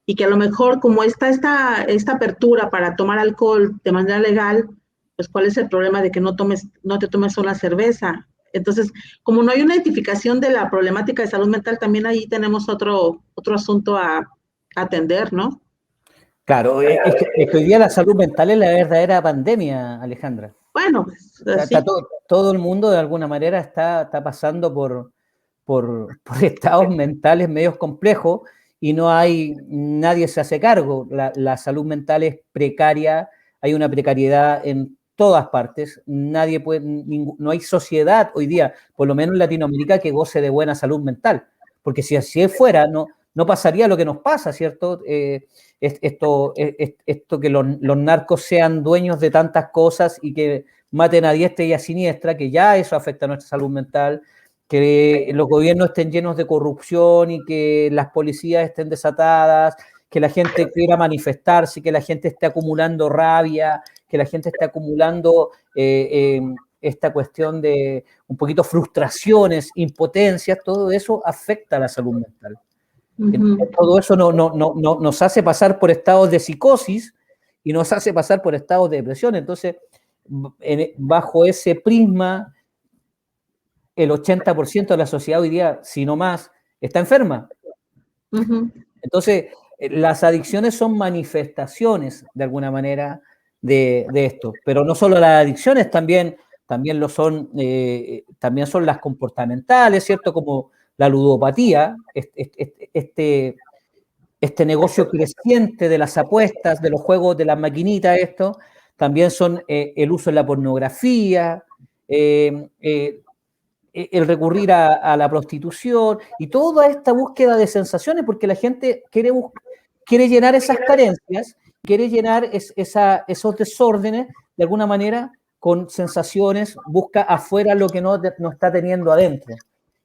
y que a lo mejor como está esta apertura para tomar alcohol de manera legal, pues cuál es el problema de que no te tomes una cerveza. Entonces, como no hay una identificación de la problemática de salud mental, también ahí tenemos otro asunto a atender, ¿no? Claro, es que hoy día la salud mental es la verdadera pandemia, Alejandra. Bueno, Está sí. todo el mundo de alguna manera está pasando por estados mentales medios complejos y nadie se hace cargo. La salud mental es precaria, hay una precariedad en todas partes, no hay sociedad hoy día, por lo menos en Latinoamérica, que goce de buena salud mental, porque si así fuera, no pasaría lo que nos pasa, ¿cierto? Esto que los narcos sean dueños de tantas cosas y que maten a diestra y a siniestra, que ya eso afecta a nuestra salud mental, que los gobiernos estén llenos de corrupción y que las policías estén desatadas, que la gente quiera manifestarse, que la gente esté acumulando rabia, que la gente esté acumulando esta cuestión de un poquito frustraciones, impotencias, todo eso afecta a la salud mental. Todo eso nos hace pasar por estados de psicosis y nos hace pasar por estados de depresión. Entonces, bajo ese prisma, el 80% de la sociedad hoy día, si no más, está enferma. Entonces, las adicciones son manifestaciones, de alguna manera, de esto. Pero no solo las adicciones, también son las comportamentales, ¿cierto? Como la ludopatía, este negocio creciente de las apuestas, de los juegos, de las maquinitas, también son el uso de la pornografía, el recurrir a la prostitución y toda esta búsqueda de sensaciones, porque la gente quiere llenar esas carencias, quiere llenar esos desórdenes de alguna manera con sensaciones, busca afuera lo que no está teniendo adentro.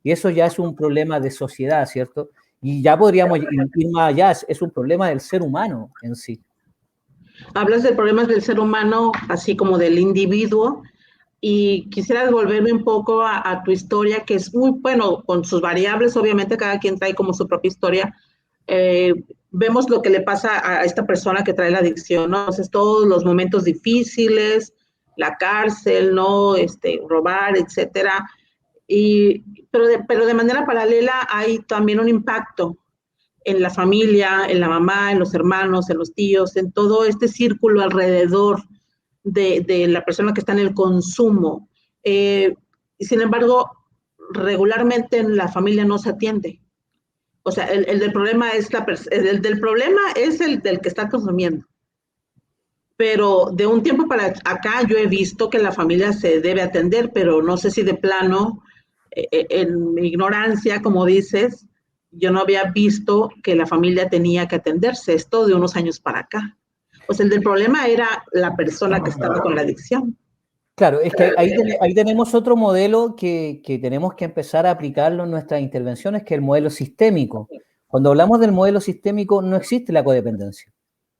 Y eso ya es un problema de sociedad, ¿cierto? Y ya podríamos ir más allá, es un problema del ser humano en sí. Hablas de problemas del ser humano, así como del individuo, y quisiera devolverme un poco a tu historia, que es muy bueno, con sus variables, obviamente cada quien trae como su propia historia. Vemos lo que le pasa a esta persona que trae la adicción, ¿no? Entonces, todos los momentos difíciles, la cárcel, ¿no? Robar, etcétera. Pero de manera paralela hay también un impacto en la familia, en la mamá, en los hermanos, en los tíos, en todo este círculo alrededor de la persona que está en el consumo. Sin embargo, regularmente en la familia no se atiende. O sea, el del problema es el del problema es el del que está consumiendo. Pero de un tiempo para acá yo he visto que la familia se debe atender, pero no sé si de plano, en mi ignorancia, como dices, yo no había visto que la familia tenía que atenderse. Esto de unos años para acá. O sea, el del problema era la persona que estaba con la adicción. Claro, es que ahí tenemos otro modelo que tenemos que empezar a aplicarlo en nuestras intervenciones, que es el modelo sistémico. Cuando hablamos del modelo sistémico, no existe la codependencia,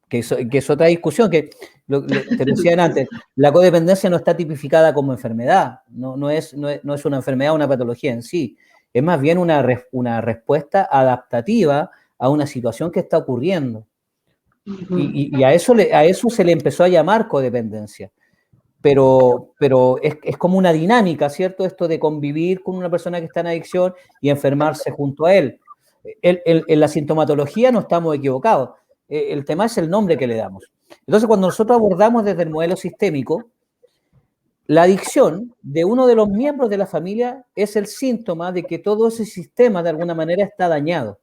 que es otra discusión, que te decían antes, la codependencia no está tipificada como enfermedad, no es una enfermedad, una patología en sí, es más bien una respuesta adaptativa a una situación que está ocurriendo. Y a eso se le empezó a llamar codependencia. Pero es como una dinámica, ¿cierto? Esto de convivir con una persona que está en adicción y enfermarse junto a él. En la sintomatología no estamos equivocados. El tema es el nombre que le damos. Entonces, cuando nosotros abordamos desde el modelo sistémico, la adicción de uno de los miembros de la familia es el síntoma de que todo ese sistema de alguna manera está dañado.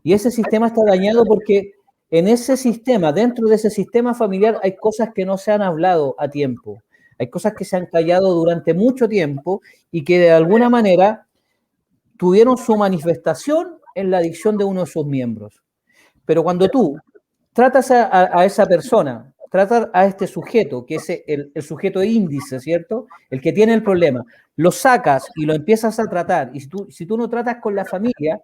Y ese sistema está dañado porque en ese sistema, dentro de ese sistema familiar, hay cosas que no se han hablado a tiempo. Hay cosas que se han callado durante mucho tiempo y que de alguna manera tuvieron su manifestación en la adicción de uno de sus miembros. Pero cuando tú tratas a esa persona, tratas a este sujeto, que es el sujeto índice, ¿cierto? El que tiene el problema, lo sacas y lo empiezas a tratar, y si tú no tratas con la familia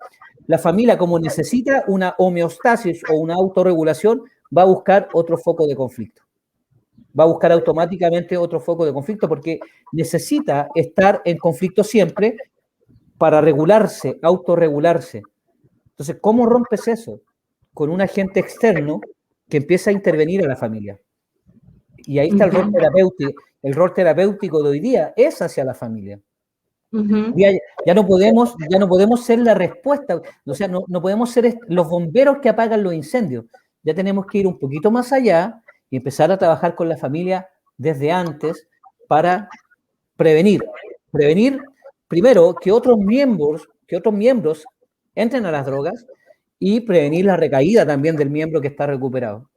como necesita una homeostasis o una autorregulación, va a buscar otro foco de conflicto. Va a buscar automáticamente otro foco de conflicto porque necesita estar en conflicto siempre para regularse, autorregularse. Entonces, ¿cómo rompes eso? Con un agente externo que empieza a intervenir a la familia. Y ahí está el rol terapéutico. El rol terapéutico de hoy día es hacia la familia. Ya no podemos ser la respuesta, o sea, no podemos ser los bomberos que apagan los incendios. Ya tenemos que ir un poquito más allá y empezar a trabajar con la familia desde antes para prevenir. Prevenir, primero, que otros miembros entren a las drogas y prevenir la recaída también del miembro que está recuperado.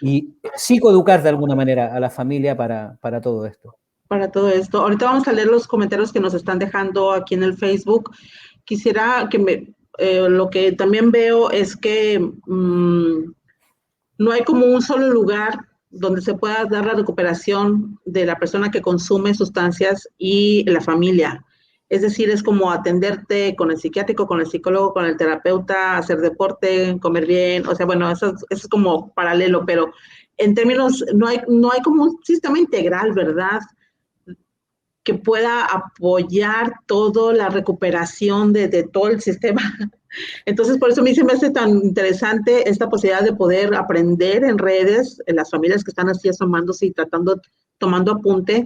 Y psicoeducar de alguna manera a la familia para todo esto. Para todo esto. Ahorita vamos a leer los comentarios que nos están dejando aquí en el Facebook. Quisiera que lo que también veo es que no hay como un solo lugar donde se pueda dar la recuperación de la persona que consume sustancias y la familia. Es decir, es como atenderte con el psiquiátrico, con el psicólogo, con el terapeuta, hacer deporte, comer bien, o sea, bueno, eso es como paralelo, pero en términos, no hay como un sistema integral, ¿verdad? Que pueda apoyar toda la recuperación de todo el sistema. Entonces, por eso a mí se me hace tan interesante esta posibilidad de poder aprender en redes, en las familias que están así asomándose y tomando apunte,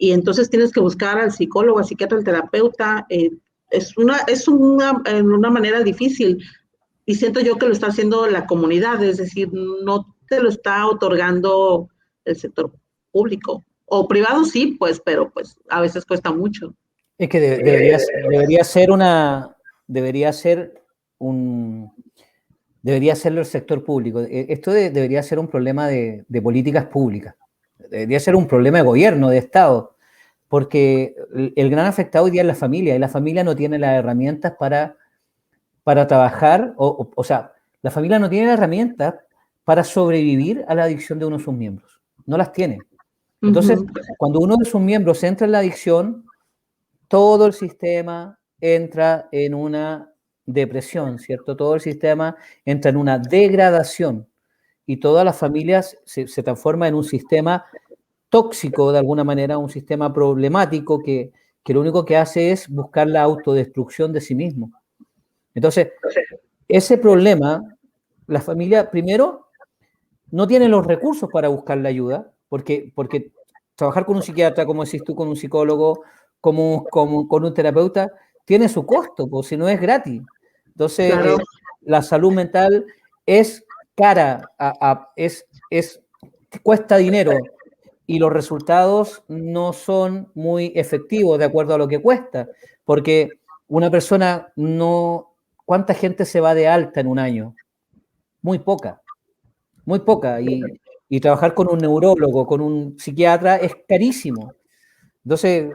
y entonces tienes que buscar al psicólogo, al psiquiatra, al terapeuta. Es una manera difícil, y siento yo que lo está haciendo la comunidad, es decir, no te lo está otorgando el sector público. O privado sí, pues, pero pues a veces cuesta mucho. Es que debería serlo el sector público. Esto debería ser un problema de políticas públicas. Debería ser un problema de gobierno, de Estado, porque el gran afectado hoy día es la familia, y la familia no tiene las herramientas para trabajar, o sea, la familia no tiene las herramientas para sobrevivir a la adicción de uno de sus miembros. No las tiene. Entonces, cuando uno de sus miembros entra en la adicción, todo el sistema entra en una depresión, ¿cierto? Todo el sistema entra en una degradación y todas las familias se transforman en un sistema tóxico de alguna manera, un sistema problemático que lo único que hace es buscar la autodestrucción de sí mismo. Entonces, ese problema, la familia primero no tiene los recursos para buscar la ayuda, porque trabajar con un psiquiatra, como decís tú, con un psicólogo, con un terapeuta, tiene su costo, pues si no es gratis. Entonces, claro, la salud mental es cara, cuesta dinero, y los resultados no son muy efectivos de acuerdo a lo que cuesta, porque una persona no... ¿Cuánta gente se va de alta en un año? Muy poca. Y trabajar con un neurólogo, con un psiquiatra, es carísimo. Entonces,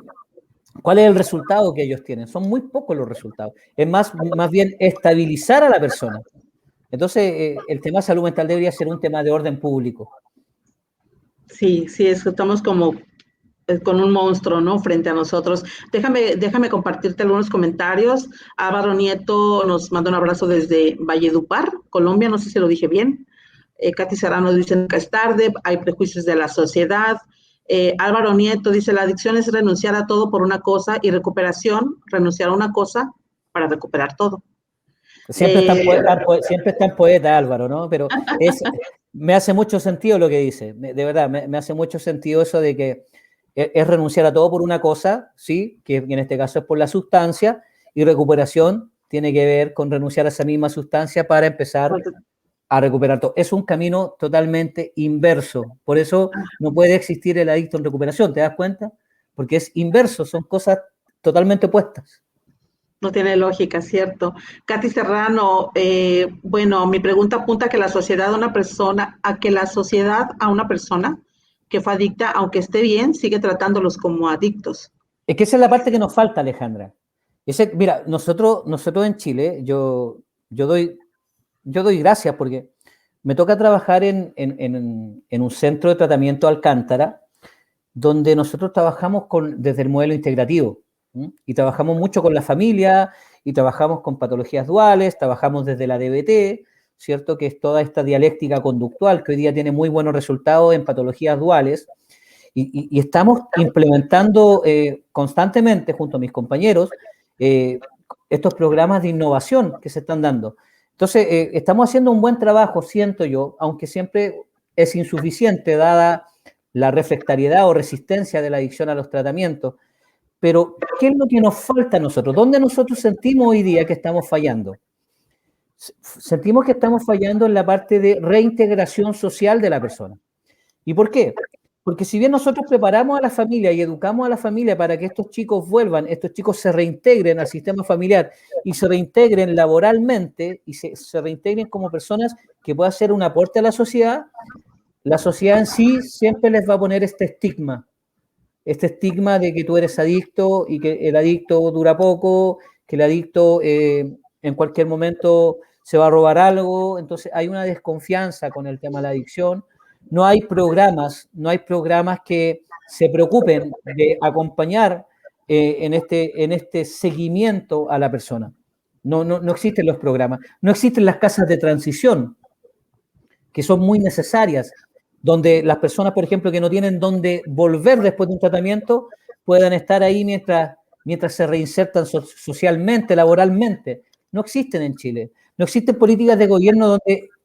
¿cuál es el resultado que ellos tienen? Son muy pocos los resultados. Es más bien estabilizar a la persona. Entonces, el tema de salud mental debería ser un tema de orden público. Sí, estamos como con un monstruo, ¿no? Frente a nosotros. Déjame compartirte algunos comentarios. Álvaro Nieto nos manda un abrazo desde Valledupar, Colombia, no sé si lo dije bien. Katy Serrano dice que es tarde, hay prejuicios de la sociedad. Álvaro Nieto dice, la adicción es renunciar a todo por una cosa, y recuperación, renunciar a una cosa para recuperar todo. Siempre es tan poeta, Álvaro, ¿no? Pero me hace mucho sentido lo que dice, de verdad, me hace mucho sentido eso de que es renunciar a todo por una cosa, ¿sí? Que en este caso es por la sustancia, y recuperación tiene que ver con renunciar a esa misma sustancia para empezar a recuperar todo. Es un camino totalmente inverso, por eso no puede existir el adicto en recuperación, ¿te das cuenta? Porque es inverso, son cosas totalmente opuestas. No tiene lógica, ¿cierto? Katy Serrano, bueno, mi pregunta apunta a que la sociedad a una persona que fue adicta, aunque esté bien, sigue tratándolos como adictos. Es que esa es la parte que nos falta, Alejandra. Mira, nosotros en Chile, yo doy gracias porque me toca trabajar en un centro de tratamiento Alcántara, donde nosotros trabajamos desde el modelo integrativo, ¿sí? Y trabajamos mucho con la familia, y trabajamos con patologías duales, trabajamos desde la DBT, ¿cierto? Que es toda esta dialéctica conductual que hoy día tiene muy buenos resultados en patologías duales, y estamos implementando constantemente junto a mis compañeros estos programas de innovación que se están dando. Entonces, estamos haciendo un buen trabajo, siento yo, aunque siempre es insuficiente dada la refractariedad o resistencia de la adicción a los tratamientos. Pero, ¿qué es lo que nos falta a nosotros? ¿Dónde nosotros sentimos hoy día que estamos fallando? Sentimos que estamos fallando en la parte de reintegración social de la persona. ¿Y por qué? Porque si bien nosotros preparamos a la familia y educamos a la familia para que estos chicos vuelvan, estos chicos se reintegren al sistema familiar y se reintegren laboralmente y se reintegren como personas que puedan hacer un aporte a la sociedad en sí siempre les va a poner este estigma de que tú eres adicto y que el adicto dura poco, que el adicto en cualquier momento se va a robar algo. Entonces hay una desconfianza con el tema de la adicción. No hay programas que se preocupen de acompañar en este seguimiento a la persona. No existen los programas, no existen las casas de transición, que son muy necesarias, donde las personas, por ejemplo, que no tienen dónde volver después de un tratamiento, puedan estar ahí mientras se reinsertan socialmente, laboralmente. No existen en Chile. No existen políticas de gobierno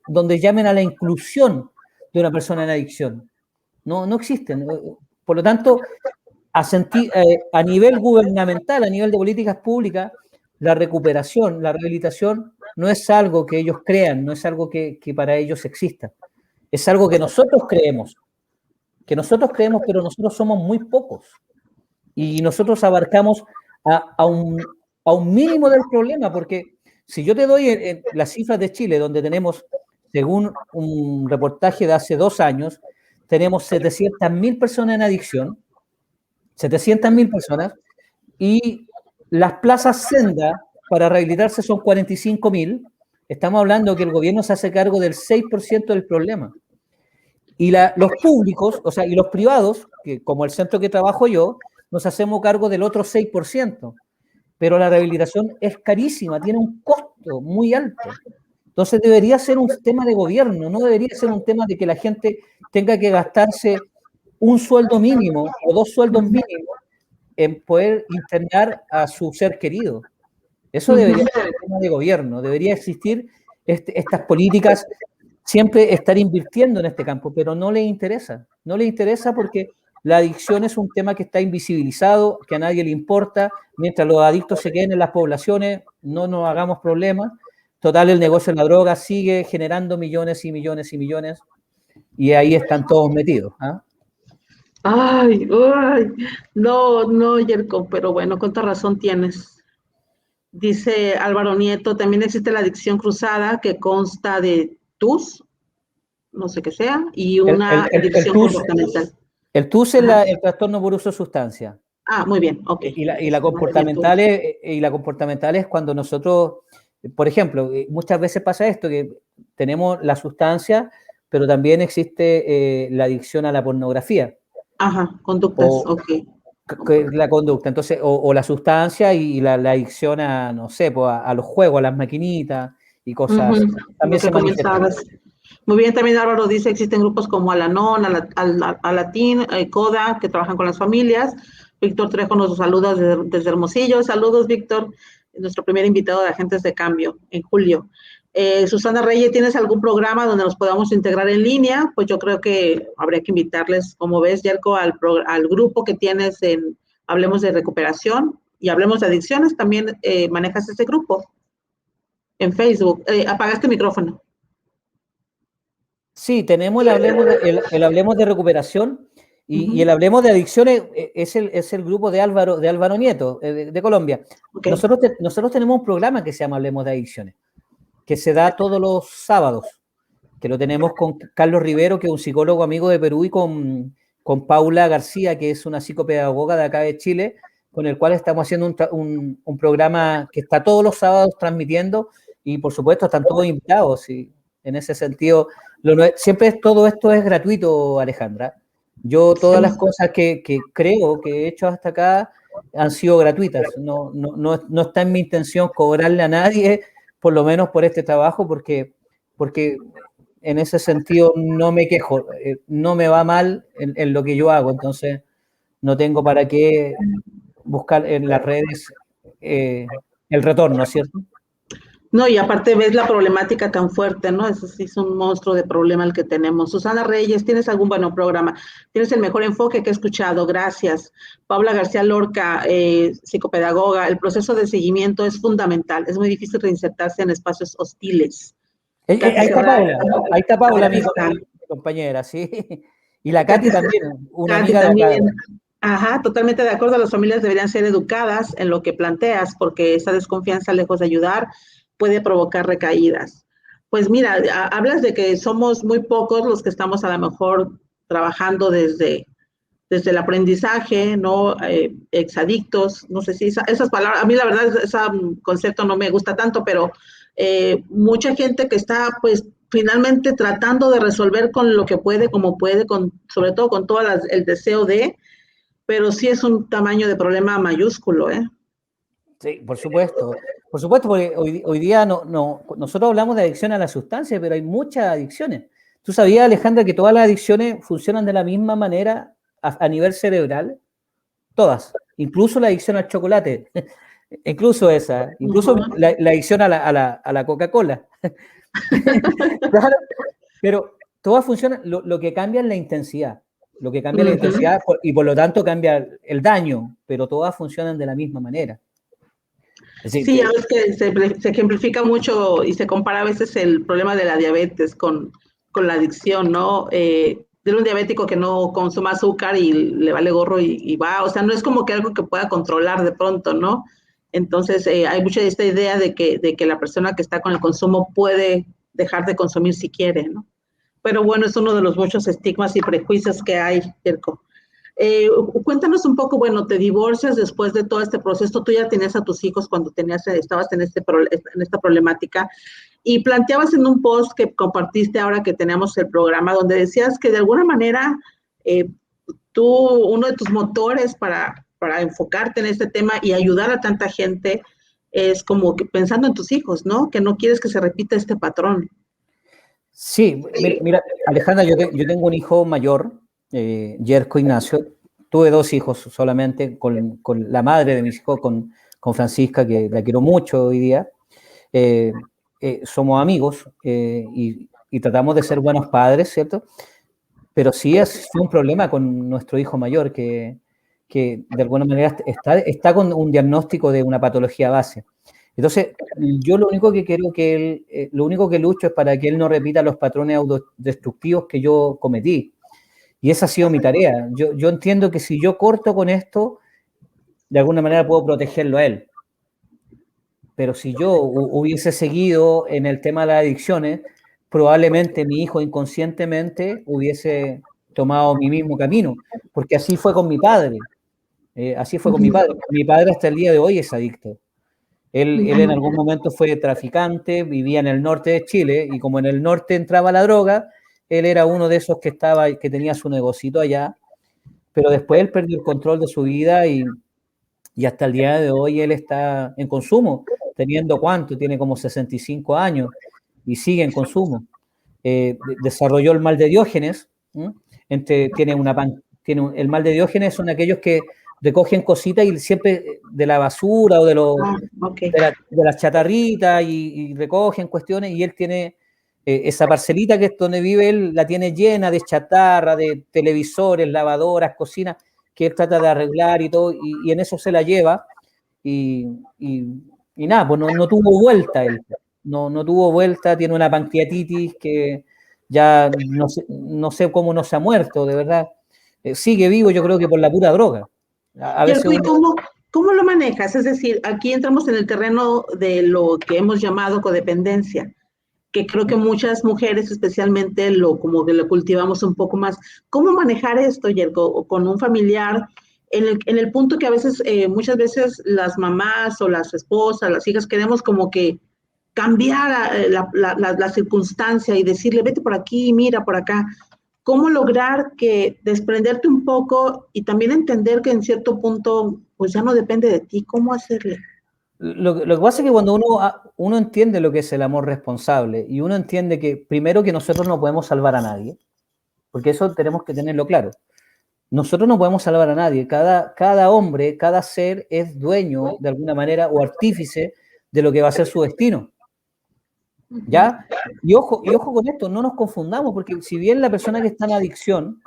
donde llamen a la inclusión de una persona en adicción. No existen. Por lo tanto, a nivel gubernamental, a nivel de políticas públicas, la recuperación, la rehabilitación, no es algo que ellos crean, no es algo que para ellos exista. Es algo que nosotros creemos, pero nosotros somos muy pocos. Y nosotros abarcamos a un mínimo del problema, porque si yo te doy las cifras de Chile, donde tenemos, según un reportaje de hace 2 años, tenemos 700.000 personas en adicción, 700.000 personas, y las plazas senda para rehabilitarse son 45.000. Estamos hablando que el gobierno se hace cargo del 6% del problema. Y los públicos, o sea, y los privados, que como el centro que trabajo yo, nos hacemos cargo del otro 6%. Pero la rehabilitación es carísima, tiene un costo muy alto. Entonces debería ser un tema de gobierno, no debería ser un tema de que la gente tenga que gastarse un sueldo mínimo o 2 sueldos mínimos en poder internar a su ser querido. Eso debería ser un tema de gobierno, debería existir estas políticas, siempre estar invirtiendo en este campo, pero no les interesa porque la adicción es un tema que está invisibilizado, que a nadie le importa. Mientras los adictos se queden en las poblaciones, no nos hagamos problemas. Total, el negocio de la droga sigue generando millones y millones y millones, y ahí están todos metidos. Ay, no, Yerko, pero bueno, cuánta razón tienes. Dice Álvaro Nieto, también existe la adicción cruzada que consta de TUS, no sé qué sea, y una adicción comportamental. El TUS es el trastorno por uso de sustancia. Muy bien, ok. Y la comportamental es cuando nosotros, por ejemplo, muchas veces pasa esto, que tenemos la sustancia, pero también existe la adicción a la pornografía. Conductas, ok. La conducta, entonces, o la sustancia y la adicción a, no sé, pues a los juegos, a las maquinitas y cosas. También se manifiesta. Muy bien, también Álvaro dice, existen grupos como Alanon, Alatín, CODA, que trabajan con las familias. Víctor Trejo nos saluda desde Hermosillo. Saludos, Víctor. nuestro primer invitado de Agentes de Cambio en julio. Susana Reyes, ¿tienes algún programa donde nos podamos integrar en línea? Pues yo creo que habría que invitarles, como ves, Yerko, al grupo que tienes en Hablemos de Recuperación y Hablemos de Adicciones. También manejas ese grupo en Facebook. Apagaste el micrófono. Sí, tenemos el Hablemos de Recuperación y el Hablemos de Adicciones es el grupo de Álvaro Nieto, de Colombia. Okay. Nosotros tenemos un programa que se llama Hablemos de Adicciones, que se da todos los sábados, que lo tenemos con Carlos Rivero, que es un psicólogo amigo de Perú, y con Paula García, que es una psicopedagoga de acá de Chile, con el cual estamos haciendo un programa que está todos los sábados transmitiendo, y por supuesto están todos invitados, y en ese sentido, siempre todo esto es gratuito, Alejandra. Yo todas las cosas que creo que he hecho hasta acá han sido gratuitas. No está en mi intención cobrarle a nadie, por lo menos por este trabajo, porque en ese sentido no me quejo, no me va mal en lo que yo hago, entonces no tengo para qué buscar en las redes el retorno, ¿cierto? No, y aparte ves la problemática tan fuerte, ¿no? Eso sí es un monstruo de problema el que tenemos. Susana Reyes, ¿tienes algún buen programa? Tienes el mejor enfoque que he escuchado, gracias. Paula García Lorca, psicopedagoga, el proceso de seguimiento es fundamental, es muy difícil reinsertarse en espacios hostiles. Ahí está Paula, mi compañera, sí. Y la Katy también, una amiga de acá. Ajá, totalmente de acuerdo, las familias deberían ser educadas en lo que planteas, porque esa desconfianza, lejos de ayudar, puede provocar recaídas. Pues mira, hablas de que somos muy pocos los que estamos a lo mejor trabajando desde el aprendizaje, ¿no? Exadictos, no sé si esas palabras, a mí la verdad ese concepto no me gusta tanto, pero mucha gente que está pues finalmente tratando de resolver con lo que puede, como puede, sobre todo con todo el deseo de, pero sí es un tamaño de problema mayúsculo, ¿eh? Sí, por supuesto, porque hoy día nosotros hablamos de adicción a la sustancia, pero hay muchas adicciones. ¿Tú sabías, Alejandra, que todas las adicciones funcionan de la misma manera a nivel cerebral? Todas, incluso la adicción al chocolate, incluso la adicción a la Coca-Cola. Claro, pero todas funcionan, lo que cambia es la intensidad. Lo que cambia la intensidad y por lo tanto cambia el daño, pero todas funcionan de la misma manera. Sí, ya ves que se ejemplifica mucho y se compara a veces el problema de la diabetes con la adicción, ¿no? De un diabético que no consuma azúcar y le vale gorro y va, o sea, no es como que algo que pueda controlar de pronto, ¿no? Entonces, hay mucha esta idea de que la persona que está con el consumo puede dejar de consumir si quiere, ¿no? Pero bueno, es uno de los muchos estigmas y prejuicios que hay, Yerko. Cuéntanos un poco, bueno, te divorcias después de todo este proceso, tú ya tenías a tus hijos cuando estabas en esta problemática, y planteabas en un post que compartiste ahora que teníamos el programa, donde decías que de alguna manera uno de tus motores para enfocarte en este tema y ayudar a tanta gente es como que pensando en tus hijos, ¿no? Que no quieres que se repita este patrón. Sí, mira, Alejandra, yo tengo un hijo mayor, Yerko Ignacio. Tuve 2 hijos solamente, con la madre de mis hijos, con Francisca, que la quiero mucho hoy día. Somos amigos y tratamos de ser buenos padres, ¿cierto? Pero sí fue un problema con nuestro hijo mayor, que de alguna manera está con un diagnóstico de una patología base. Entonces, yo lo único que quiero lo único que lucho es para que él no repita los patrones autodestructivos que yo cometí. Y esa ha sido mi tarea. Yo entiendo que si yo corto con esto, de alguna manera puedo protegerlo a él. Pero si yo hubiese seguido en el tema de las adicciones, probablemente mi hijo inconscientemente hubiese tomado mi mismo camino, porque así fue con mi padre. Mi padre hasta el día de hoy es adicto. Él en algún momento fue traficante, vivía en el norte de Chile, y como en el norte entraba la droga, él era uno de esos que tenía su negocito allá, pero después él perdió el control de su vida y hasta el día de hoy él está en consumo, teniendo tiene como 65 años y sigue en consumo. Desarrolló el mal de Diógenes, el mal de Diógenes son aquellos que recogen cositas y siempre de la basura o Okay. de las chatarritas y recogen cuestiones, y él tiene esa parcelita que es donde vive él, la tiene llena de chatarra, de televisores, lavadoras, cocinas, que él trata de arreglar y todo, y en eso se la lleva, y, y, y nada, pues no tuvo vuelta él, no tuvo vuelta, tiene una pancreatitis que ya no sé cómo no se ha muerto, de verdad. Sigue vivo, yo creo que por la pura droga. A veces Yerko, ¿y uno... cómo lo manejas? Es decir, aquí entramos en el terreno de lo que hemos llamado codependencia, que creo que muchas mujeres especialmente como que lo cultivamos un poco más. ¿Cómo manejar esto, Yerko, o con un familiar en el punto que a veces, muchas veces las mamás o las esposas, las hijas, queremos como que cambiar la circunstancia y decirle, vete por aquí, mira por acá? ¿Cómo lograr que desprenderte un poco y también entender que en cierto punto pues ya no depende de ti? ¿Cómo hacerle? Lo que pasa es que cuando uno entiende lo que es el amor responsable y uno entiende que primero que nosotros no podemos salvar a nadie, porque eso tenemos que tenerlo claro. Nosotros no podemos salvar a nadie. Cada hombre, cada ser es dueño de alguna manera o artífice de lo que va a ser su destino. ¿Ya? Y ojo con esto, no nos confundamos, porque si bien la persona que está en adicción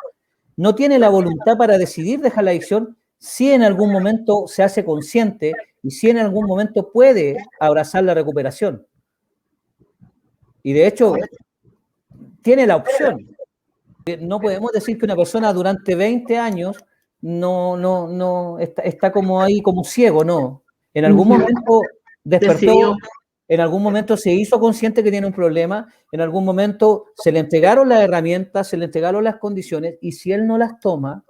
no tiene la voluntad para decidir dejar la adicción, sí en algún momento se hace consciente y sí en algún momento puede abrazar la recuperación. Y de hecho, tiene la opción. No podemos decir que una persona durante 20 años no está como ahí, como ciego, no. En algún momento despertó, Decidió. en algún momento se hizo consciente que tiene un problema, en algún momento se le entregaron las herramientas, se le entregaron las condiciones, y si él no las toma,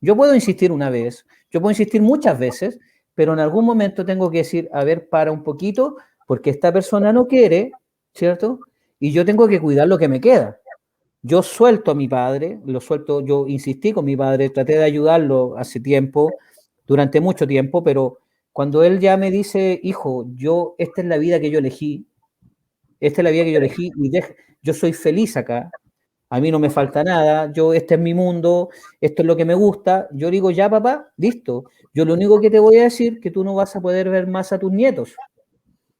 yo puedo insistir una vez, yo puedo insistir muchas veces, pero en algún momento tengo que decir, a ver, para un poquito, porque esta persona no quiere, ¿cierto? Y yo tengo que cuidar lo que me queda. Yo suelto a mi padre, lo suelto, yo insistí con mi padre, traté de ayudarlo hace tiempo, durante mucho tiempo, pero cuando él ya me dice, hijo, esta es la vida que yo elegí, esta es la vida que yo elegí, yo soy feliz acá, a mí no me falta nada, este es mi mundo, esto es lo que me gusta, yo digo, ya papá, listo, yo lo único que te voy a decir que tú no vas a poder ver más a tus nietos,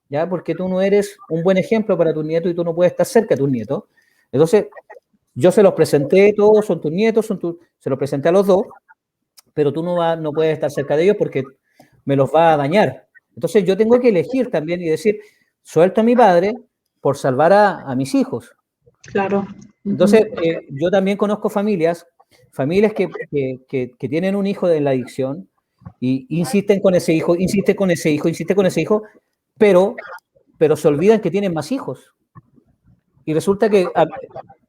¿ya? Porque tú no eres un buen ejemplo para tus nietos y tú no puedes estar cerca de tus nietos. Entonces, yo se los presenté, todos son tus nietos, se los presenté a los dos, pero tú no puedes estar cerca de ellos porque me los va a dañar. Entonces yo tengo que elegir también y decir, suelto a mi padre por salvar a mis hijos. Claro. Entonces, yo también conozco familias que tienen un hijo de la adicción y insisten con ese hijo, pero se olvidan que tienen más hijos. Y resulta que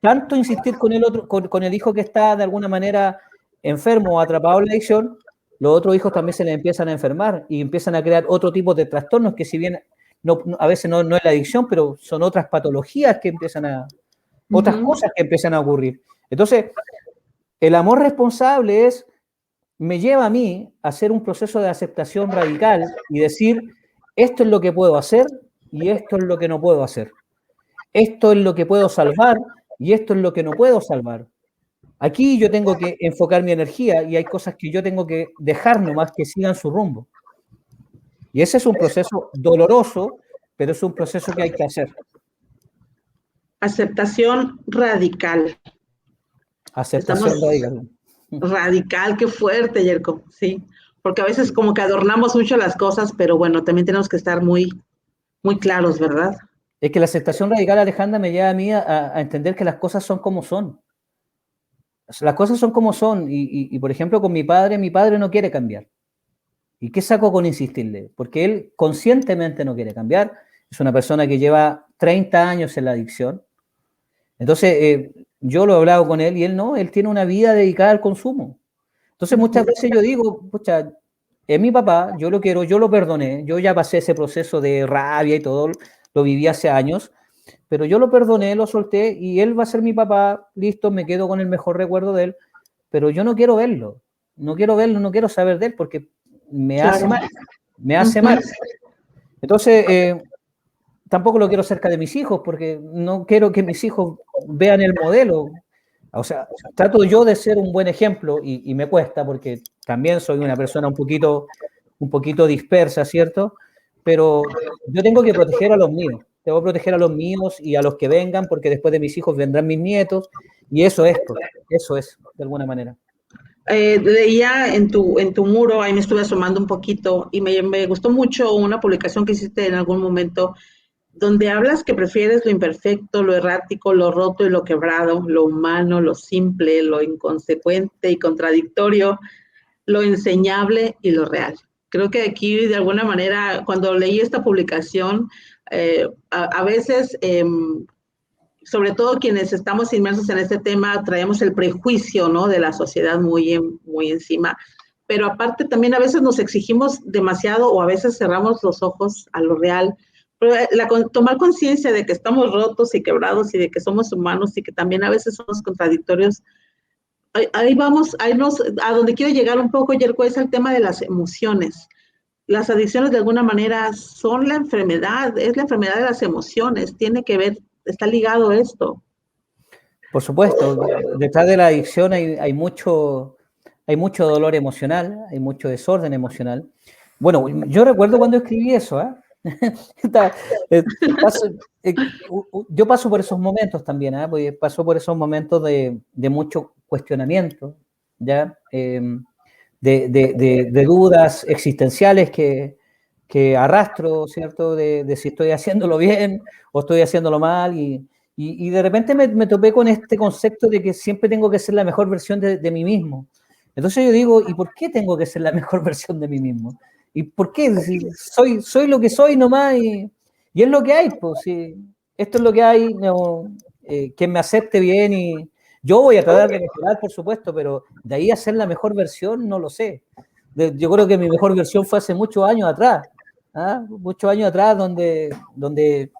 tanto insistir con el otro, con el hijo que está de alguna manera enfermo o atrapado en la adicción, los otros hijos también se les empiezan a enfermar y empiezan a crear otro tipo de trastornos que, si bien a veces no es la adicción, pero son otras patologías que otras cosas que empiezan a ocurrir. Entonces, el amor responsable me lleva a mí a hacer un proceso de aceptación radical y decir, esto es lo que puedo hacer y esto es lo que no puedo hacer. Esto es lo que puedo salvar y esto es lo que no puedo salvar. Aquí yo tengo que enfocar mi energía y hay cosas que yo tengo que dejar nomás que sigan su rumbo. Y ese es un proceso doloroso, pero es un proceso que hay que hacer. Aceptación radical. Aceptación radical. Radical, qué fuerte, Yerko, sí. Porque a veces como que adornamos mucho las cosas, pero bueno, también tenemos que estar muy, muy claros, ¿verdad? Es que la aceptación radical, Alejandra, me lleva a mí a entender que las cosas son como son. Las cosas son como son. Y, por ejemplo, con mi padre no quiere cambiar. ¿Y qué saco con insistirle? Porque él conscientemente no quiere cambiar. Es una persona que lleva 30 años en la adicción. Entonces, yo lo he hablado con él y él tiene una vida dedicada al consumo. Entonces, muchas veces yo digo, pucha, es mi papá, yo lo quiero, yo lo perdoné, yo ya pasé ese proceso de rabia y todo, lo viví hace años, pero yo lo perdoné, lo solté y él va a ser mi papá, listo, me quedo con el mejor recuerdo de él, pero yo no quiero verlo, no quiero saber de él porque me hace mal, me hace mal. Entonces, tampoco lo quiero cerca de mis hijos porque no quiero que mis hijos vean el modelo. O sea, trato yo de ser un buen ejemplo y me cuesta porque también soy una persona un poquito dispersa, ¿cierto? Pero yo tengo que proteger a los míos, tengo que proteger a los míos y a los que vengan, porque después de mis hijos vendrán mis nietos, y pues, eso es, de alguna manera. Leía en tu muro, ahí me estuve asomando un poquito y me gustó mucho una publicación que hiciste en algún momento donde hablas que prefieres lo imperfecto, lo errático, lo roto y lo quebrado, lo humano, lo simple, lo inconsecuente y contradictorio, lo enseñable y lo real. Creo que aquí, de alguna manera, cuando leí esta publicación, a veces, sobre todo quienes estamos inmersos en este tema, traemos el prejuicio, ¿no?, de la sociedad muy encima. Pero aparte también a veces nos exigimos demasiado o a veces cerramos los ojos a lo real. Pero tomar conciencia de que estamos rotos y quebrados y de que somos humanos y que también a veces somos contradictorios, ahí vamos, a donde quiero llegar un poco, Yerko, es el tema de las emociones. Las adicciones de alguna manera son la enfermedad, es la enfermedad de las emociones, tiene que ver, está ligado esto. Por supuesto, detrás de la adicción hay mucho dolor emocional, hay mucho desorden emocional. Bueno, yo recuerdo cuando escribí eso, ¿eh? paso, yo paso por esos momentos también, ¿eh? Porque paso por esos momentos de mucho cuestionamiento, ¿ya? De dudas existenciales que arrastro, ¿cierto? De si estoy haciéndolo bien o estoy haciéndolo mal y de repente me topé con este concepto de que siempre tengo que ser la mejor versión de mí mismo. Entonces yo digo, ¿y por qué tengo que ser la mejor versión de mí mismo? ¿Y por qué? Si soy lo que soy nomás y es lo que hay, pues si esto es lo que hay, no, que me acepte bien y yo voy a tratar de mejorar, por supuesto, pero de ahí a ser la mejor versión, no lo sé. Yo creo que mi mejor versión fue hace muchos años atrás, ¿ah? Muchos años atrás donde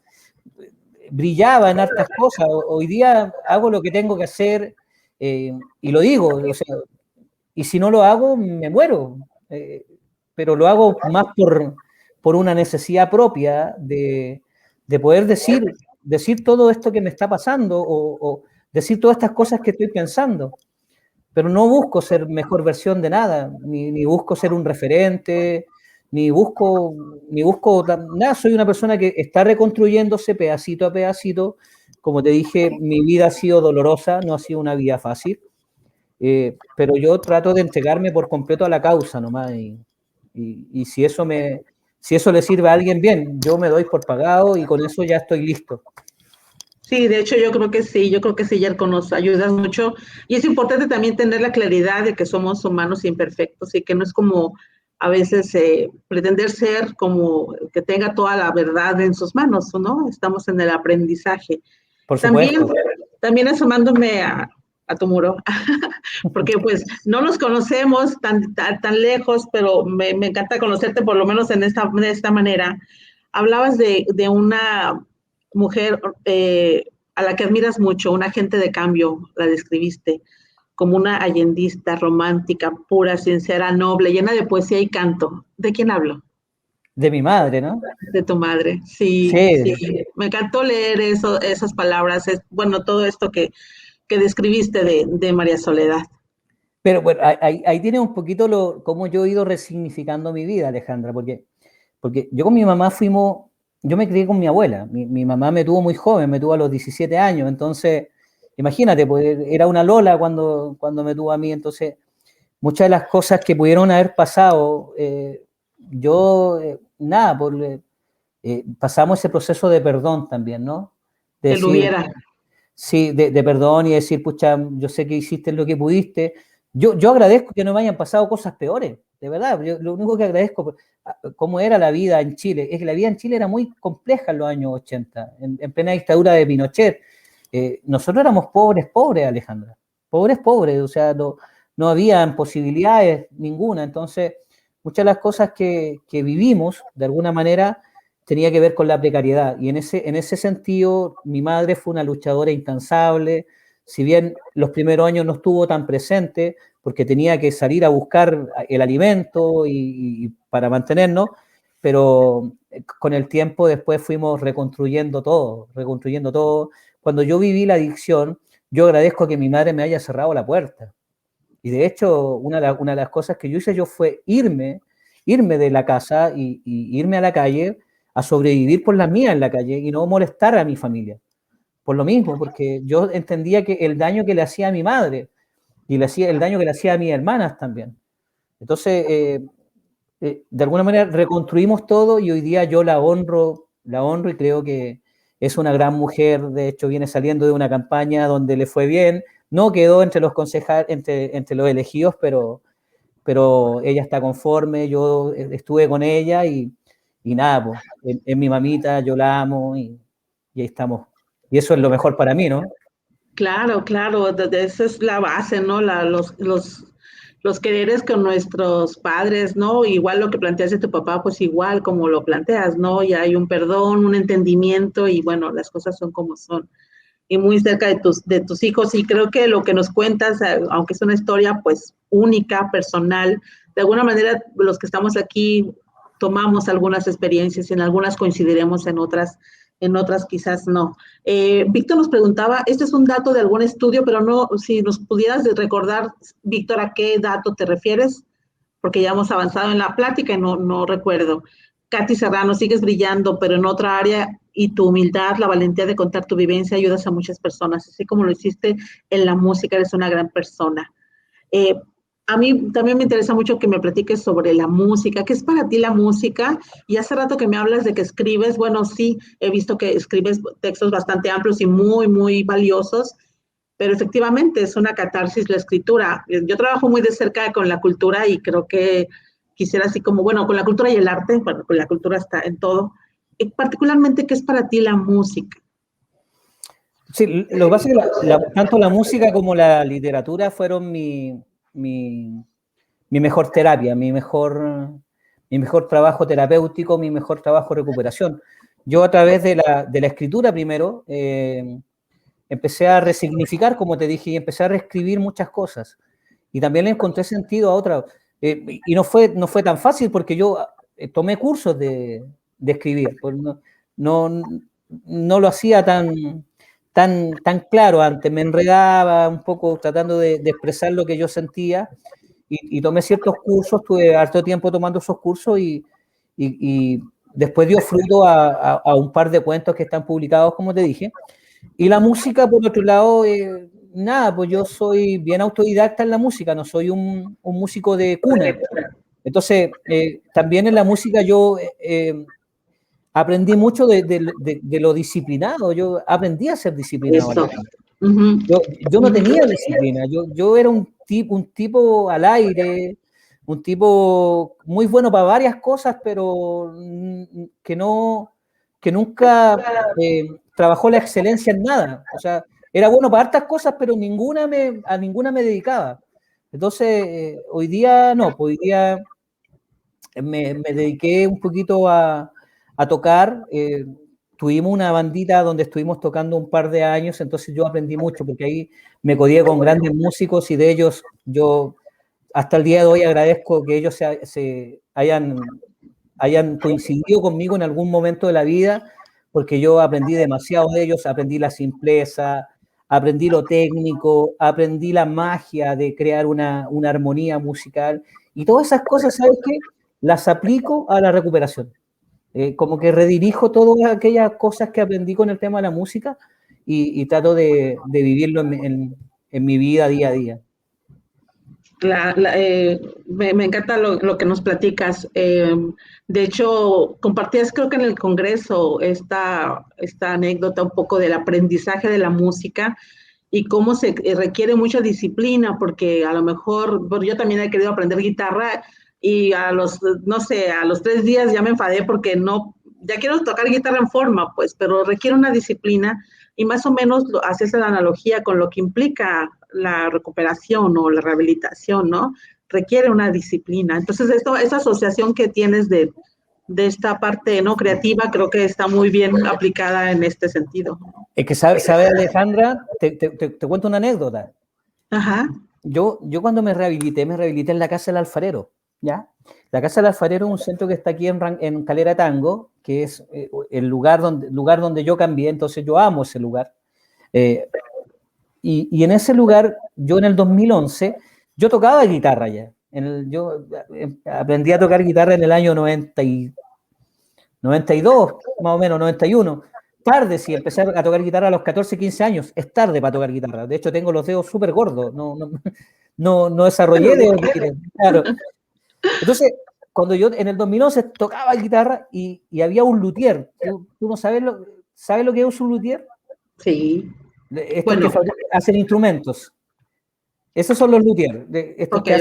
brillaba en hartas cosas. Hoy día hago lo que tengo que hacer y lo digo, o sea, y si no lo hago, me muero. Pero lo hago más por una necesidad propia de poder decir todo esto que me está pasando o decir todas estas cosas que estoy pensando. Pero no busco ser mejor versión de nada, ni busco ser un referente, ni busco nada. Soy una persona que está reconstruyéndose pedacito a pedacito. Como te dije, mi vida ha sido dolorosa, no ha sido una vida fácil, pero yo trato de entregarme por completo a la causa nomás. Y si si eso le sirve a alguien, bien, yo me doy por pagado y con eso ya estoy listo. Sí, de hecho yo creo que sí, Yerko, nos ayudas mucho. Y es importante también tener la claridad de que somos humanos imperfectos y que no es como a veces pretender ser como que tenga toda la verdad en sus manos, ¿no? Estamos en el aprendizaje. Por También, supuesto. también asomándome a tu muro, porque pues no nos conocemos tan lejos, pero me encanta conocerte por lo menos de esta manera. Hablabas de una mujer a la que admiras mucho, una agente de cambio, la describiste como una allendista, romántica, pura, sincera, noble, llena de poesía y canto. ¿De quién hablo? De mi madre, ¿no? De tu madre. Sí, sí. Sí, Me encantó leer esas palabras, bueno, todo esto que describiste de María Soledad. pero bueno, ahí tiene un poquito cómo yo he ido resignificando mi vida, Alejandra, porque yo con mi mamá yo me crié con mi abuela, mi mamá me tuvo muy joven, me tuvo a los 17 años, entonces, imagínate, pues era una Lola cuando me tuvo a mí, entonces, muchas de las cosas que pudieron haber pasado, nada, pasamos ese proceso de perdón también, ¿no? De Que lo decir, hubiera. sí, de perdón y decir, pucha, yo sé que hiciste lo que pudiste. Yo agradezco que no me hayan pasado cosas peores, de verdad. Yo lo único que agradezco, cómo era la vida en Chile, es que la vida en Chile era muy compleja en los años 80, en plena dictadura de Pinochet. Nosotros éramos pobres, pobres, Alejandra. Pobres, pobres, o sea, no habían posibilidades ninguna. Entonces, muchas de las cosas que vivimos, de alguna manera, tenía que ver con la precariedad. Y en ese sentido, mi madre fue una luchadora incansable. Si bien los primeros años no estuvo tan presente, porque tenía que salir a buscar el alimento y para mantenernos, pero con el tiempo después fuimos reconstruyendo todo, reconstruyendo todo. Cuando yo viví la adicción, yo agradezco que mi madre me haya cerrado la puerta. Y de hecho, una de las cosas que yo hice fue irme de la casa y irme a la calle a sobrevivir por las mías en la calle y no molestar a mi familia. Por lo mismo, porque yo entendía que el daño que le hacía a mi madre y el daño que le hacía a mis hermanas también. Entonces, de alguna manera reconstruimos todo y hoy día yo la honro y creo que es una gran mujer. De hecho, viene saliendo de una campaña donde le fue bien. No quedó entre los concejales, entre los elegidos, pero ella está conforme. Yo estuve con ella y nada, pues, es mi mamita, yo la amo y ahí estamos. Y eso es lo mejor para mí, ¿no? Claro, claro, esa es la base, ¿no? Los quereres con nuestros padres, ¿no? Igual lo que planteas de tu papá, pues igual como lo planteas, ¿no? Ya hay un perdón, un entendimiento y bueno, las cosas son como son. Y muy cerca de tus hijos. Y creo que lo que nos cuentas, aunque es una historia pues única, personal, de alguna manera los que estamos aquí tomamos algunas experiencias, en algunas coincidiremos, en otras quizás no. Víctor nos preguntaba, este es un dato de algún estudio, pero no, si nos pudieras recordar, Víctor, ¿a qué dato te refieres? Porque ya hemos avanzado en la plática y no recuerdo. Katy Serrano, sigues brillando, pero en otra área y tu humildad, la valentía de contar tu vivencia ayudas a muchas personas, así como lo hiciste en la música, eres una gran persona. Eh, a mí también me interesa mucho que me platiques sobre la música. ¿Qué es para ti la música? Y hace rato que me hablas de que escribes, bueno, sí, he visto que escribes textos bastante amplios y muy valiosos, pero efectivamente es una catarsis la escritura. Yo trabajo muy de cerca con la cultura y creo que quisiera así como, bueno, con la cultura y el arte, bueno, con la cultura está en todo. Y particularmente, ¿qué es para ti la música? Sí, lo que pasa es que tanto la música como la literatura fueron mi mejor terapia, mi mejor trabajo terapéutico, mi mejor trabajo de recuperación. Yo a través de la escritura primero empecé a resignificar, como te dije, y empecé a reescribir muchas cosas. Y también le encontré sentido a otras. Y no fue tan fácil porque yo tomé cursos de escribir. Pues no lo hacía tan claro antes. Me enredaba un poco tratando de expresar lo que yo sentía y tomé ciertos cursos, tuve harto tiempo tomando esos cursos y después dio fruto a un par de cuentos que están publicados, como te dije. Y la música, por otro lado, nada, pues yo soy bien autodidacta en la música, no soy un músico de cuna. Entonces, también en la música yo aprendí mucho de lo disciplinado, yo aprendí a ser disciplinado, Eso. Alejandro. Ujú. Yo no tenía disciplina, yo era un tipo al aire, un tipo muy bueno para varias cosas, pero que nunca trabajó la excelencia en nada. O sea, era bueno para hartas cosas, pero a ninguna me dedicaba. Entonces, hoy día no, pues hoy día me dediqué un poquito a tocar. Tuvimos una bandita donde estuvimos tocando un par de años, entonces yo aprendí mucho, porque ahí me codié con grandes músicos y de ellos yo hasta el día de hoy agradezco que ellos hayan coincidido conmigo en algún momento de la vida, porque yo aprendí demasiado de ellos, aprendí la simpleza, aprendí lo técnico, aprendí la magia de crear una armonía musical y todas esas cosas, ¿sabes qué? Las aplico a la recuperación. Como que redirijo todas aquellas cosas que aprendí con el tema de la música y trato de vivirlo en mi vida día a día. Me encanta lo que nos platicas. De hecho, compartías creo que en el Congreso esta anécdota un poco del aprendizaje de la música y cómo se requiere mucha disciplina, porque a lo mejor, bueno, yo también he querido aprender guitarra y no sé, a los 3 días ya me enfadé porque no, ya quiero tocar guitarra en forma, pues, pero requiere una disciplina y más o menos haces la analogía con lo que implica la recuperación o la rehabilitación, ¿no? Requiere una disciplina. Entonces, esa asociación que tienes de esta parte no creativa creo que está muy bien aplicada en este sentido. Es que, ¿sabe, Alejandra? Te cuento una anécdota. Ajá. Yo cuando me rehabilité en la Casa del Alfarero, ¿ya? La Casa del Alfarero es un centro que está aquí en Calera Tango, que es el lugar donde yo cambié, entonces yo amo ese lugar. Y en ese lugar, yo en el 2011, yo tocaba guitarra ya. Yo aprendí a tocar guitarra en el año 92, más o menos, 91. Tarde, sí, empecé a tocar guitarra a los 14, 15 años. Es tarde para tocar guitarra. De hecho, tengo los dedos súper gordos. No desarrollé dedos de guitarra. Claro. Entonces, cuando yo en el 2011 tocaba guitarra y había un luthier. ¿Tú no sabes lo que es un luthier? Sí. Estos que hacen instrumentos. Esos son los luthiers, estos que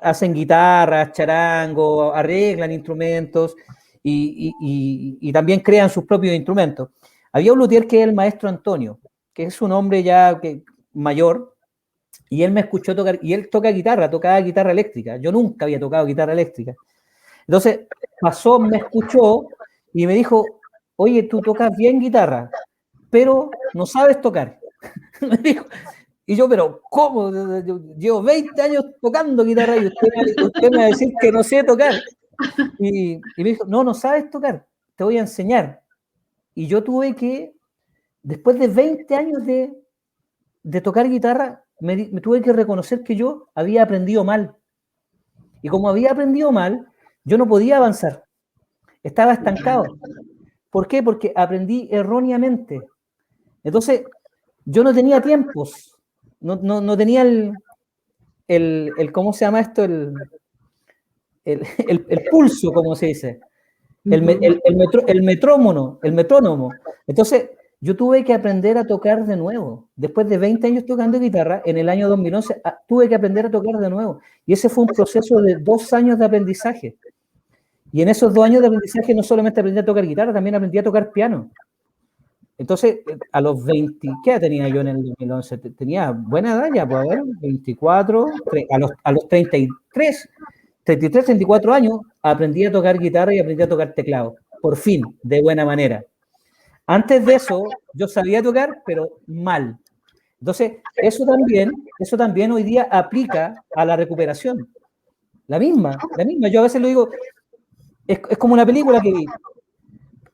hacen guitarras, charango, arreglan instrumentos y también crean sus propios instrumentos. Había un luthier que es el maestro Antonio, que es un hombre ya mayor, y él me escuchó tocar, y él tocaba guitarra eléctrica. Yo nunca había tocado guitarra eléctrica. Entonces me escuchó y me dijo, oye, tú tocas bien guitarra, pero no sabes tocar. Me dijo. Y yo, pero ¿cómo? Yo llevo 20 años tocando guitarra y usted me va a decir que no sé tocar. Y me dijo, no sabes tocar, te voy a enseñar. Y yo tuve que, después de 20 años de tocar guitarra, me tuve que reconocer que yo había aprendido mal. Y como había aprendido mal, yo no podía avanzar. Estaba estancado. ¿Por qué? Porque aprendí erróneamente. Entonces, yo no tenía tiempos. No tenía el ¿cómo se llama esto? El pulso, como se dice. El metrónomo. Entonces, yo tuve que aprender a tocar de nuevo. Después de 20 años tocando guitarra, en el año 2011, tuve que aprender a tocar de nuevo. Y ese fue un proceso de 2 años de aprendizaje. Y en esos 2 años de aprendizaje no solamente aprendí a tocar guitarra, también aprendí a tocar piano. Entonces, a los 20, ¿qué tenía yo en el 2011? Tenía buena edad ya, pues a ver, 24, a los 33, 34 años, aprendí a tocar guitarra y aprendí a tocar teclado, por fin, de buena manera. Antes de eso, yo sabía tocar, pero mal. Entonces, eso también hoy día aplica a la recuperación. La misma. Yo a veces lo digo, es como una película que vi.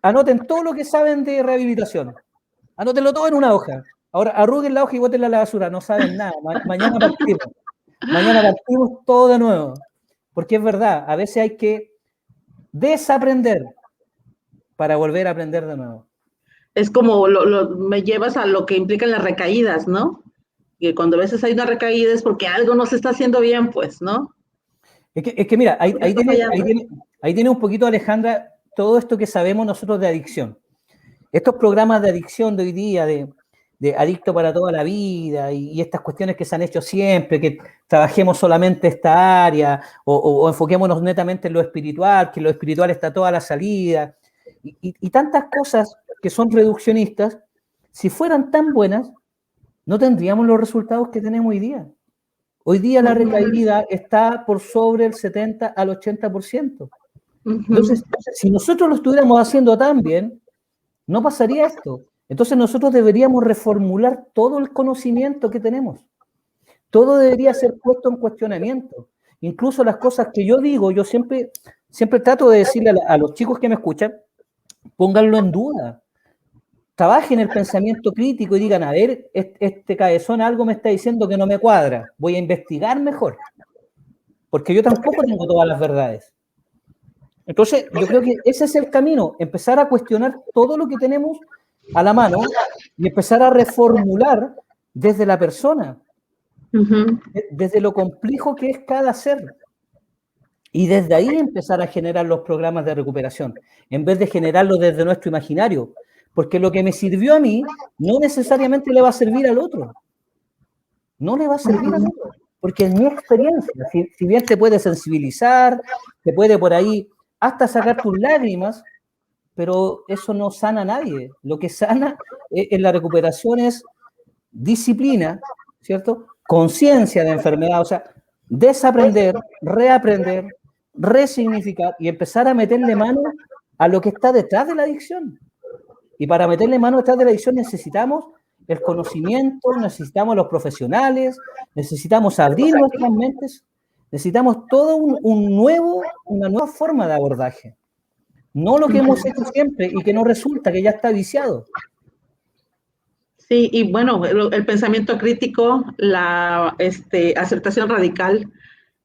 Anoten todo lo que saben de rehabilitación. Anótenlo todo en una hoja. Ahora arruguen la hoja y bótenla a la basura. No saben nada. Mañana partimos todo de nuevo. Porque es verdad, a veces hay que desaprender para volver a aprender de nuevo. Es como me llevas a lo que implican las recaídas, ¿no? Que cuando a veces hay una recaída es porque algo no se está haciendo bien, pues, ¿no? Es que mira, ahí tiene un poquito, Alejandra, todo esto que sabemos nosotros de adicción. Estos programas de adicción de hoy día, de adicto para toda la vida y estas cuestiones que se han hecho siempre, que trabajemos solamente esta área o enfoquémonos netamente en lo espiritual, que lo espiritual está toda la salida y tantas cosas que son reduccionistas, si fueran tan buenas, no tendríamos los resultados que tenemos hoy día. Hoy día la recaída está por sobre el 70 al 80%. Entonces, si nosotros lo estuviéramos haciendo tan bien, no pasaría esto. Entonces nosotros deberíamos reformular todo el conocimiento que tenemos. Todo debería ser puesto en cuestionamiento. Incluso las cosas que yo digo, yo siempre trato de decirle a los chicos que me escuchan, pónganlo en duda. Trabajen el pensamiento crítico y digan, a ver, este cabezón algo me está diciendo que no me cuadra. Voy a investigar mejor. Porque yo tampoco tengo todas las verdades. Entonces, yo creo que ese es el camino, empezar a cuestionar todo lo que tenemos a la mano y empezar a reformular desde la persona, desde lo complejo que es cada ser. Y desde ahí empezar a generar los programas de recuperación, en vez de generarlo desde nuestro imaginario. Porque lo que me sirvió a mí no necesariamente le va a servir al otro. No le va a servir al otro. Porque en mi experiencia, si bien te puede sensibilizar, te puede por ahí hasta sacar tus lágrimas, pero eso no sana a nadie. Lo que sana en la recuperación es disciplina, ¿cierto? Conciencia de enfermedad, o sea, desaprender, reaprender, resignificar y empezar a meterle mano a lo que está detrás de la adicción. Y para meterle mano detrás de la adicción necesitamos el conocimiento, necesitamos los profesionales, necesitamos abrir nuestras mentes, necesitamos todo una nueva forma de abordaje. No lo que hemos hecho siempre y que no resulta, que ya está viciado. Sí, y bueno, el pensamiento crítico, la aceptación radical,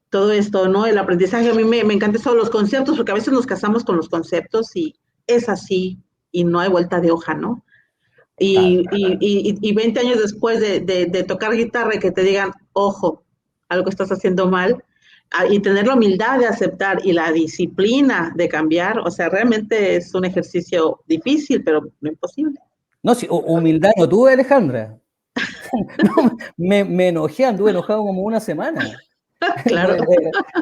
todo esto, ¿no? El aprendizaje, a mí me encantan todos los conceptos, porque a veces nos casamos con los conceptos y es así, y no hay vuelta de hoja, ¿no? Claro. Y 20 años después de tocar guitarra y que te digan, ojo, algo estás haciendo mal, y tener la humildad de aceptar y la disciplina de cambiar, o sea, realmente es un ejercicio difícil, pero no imposible. No, si humildad no tuve, Alejandra. No, me enojé, anduve enojado como una semana. Claro.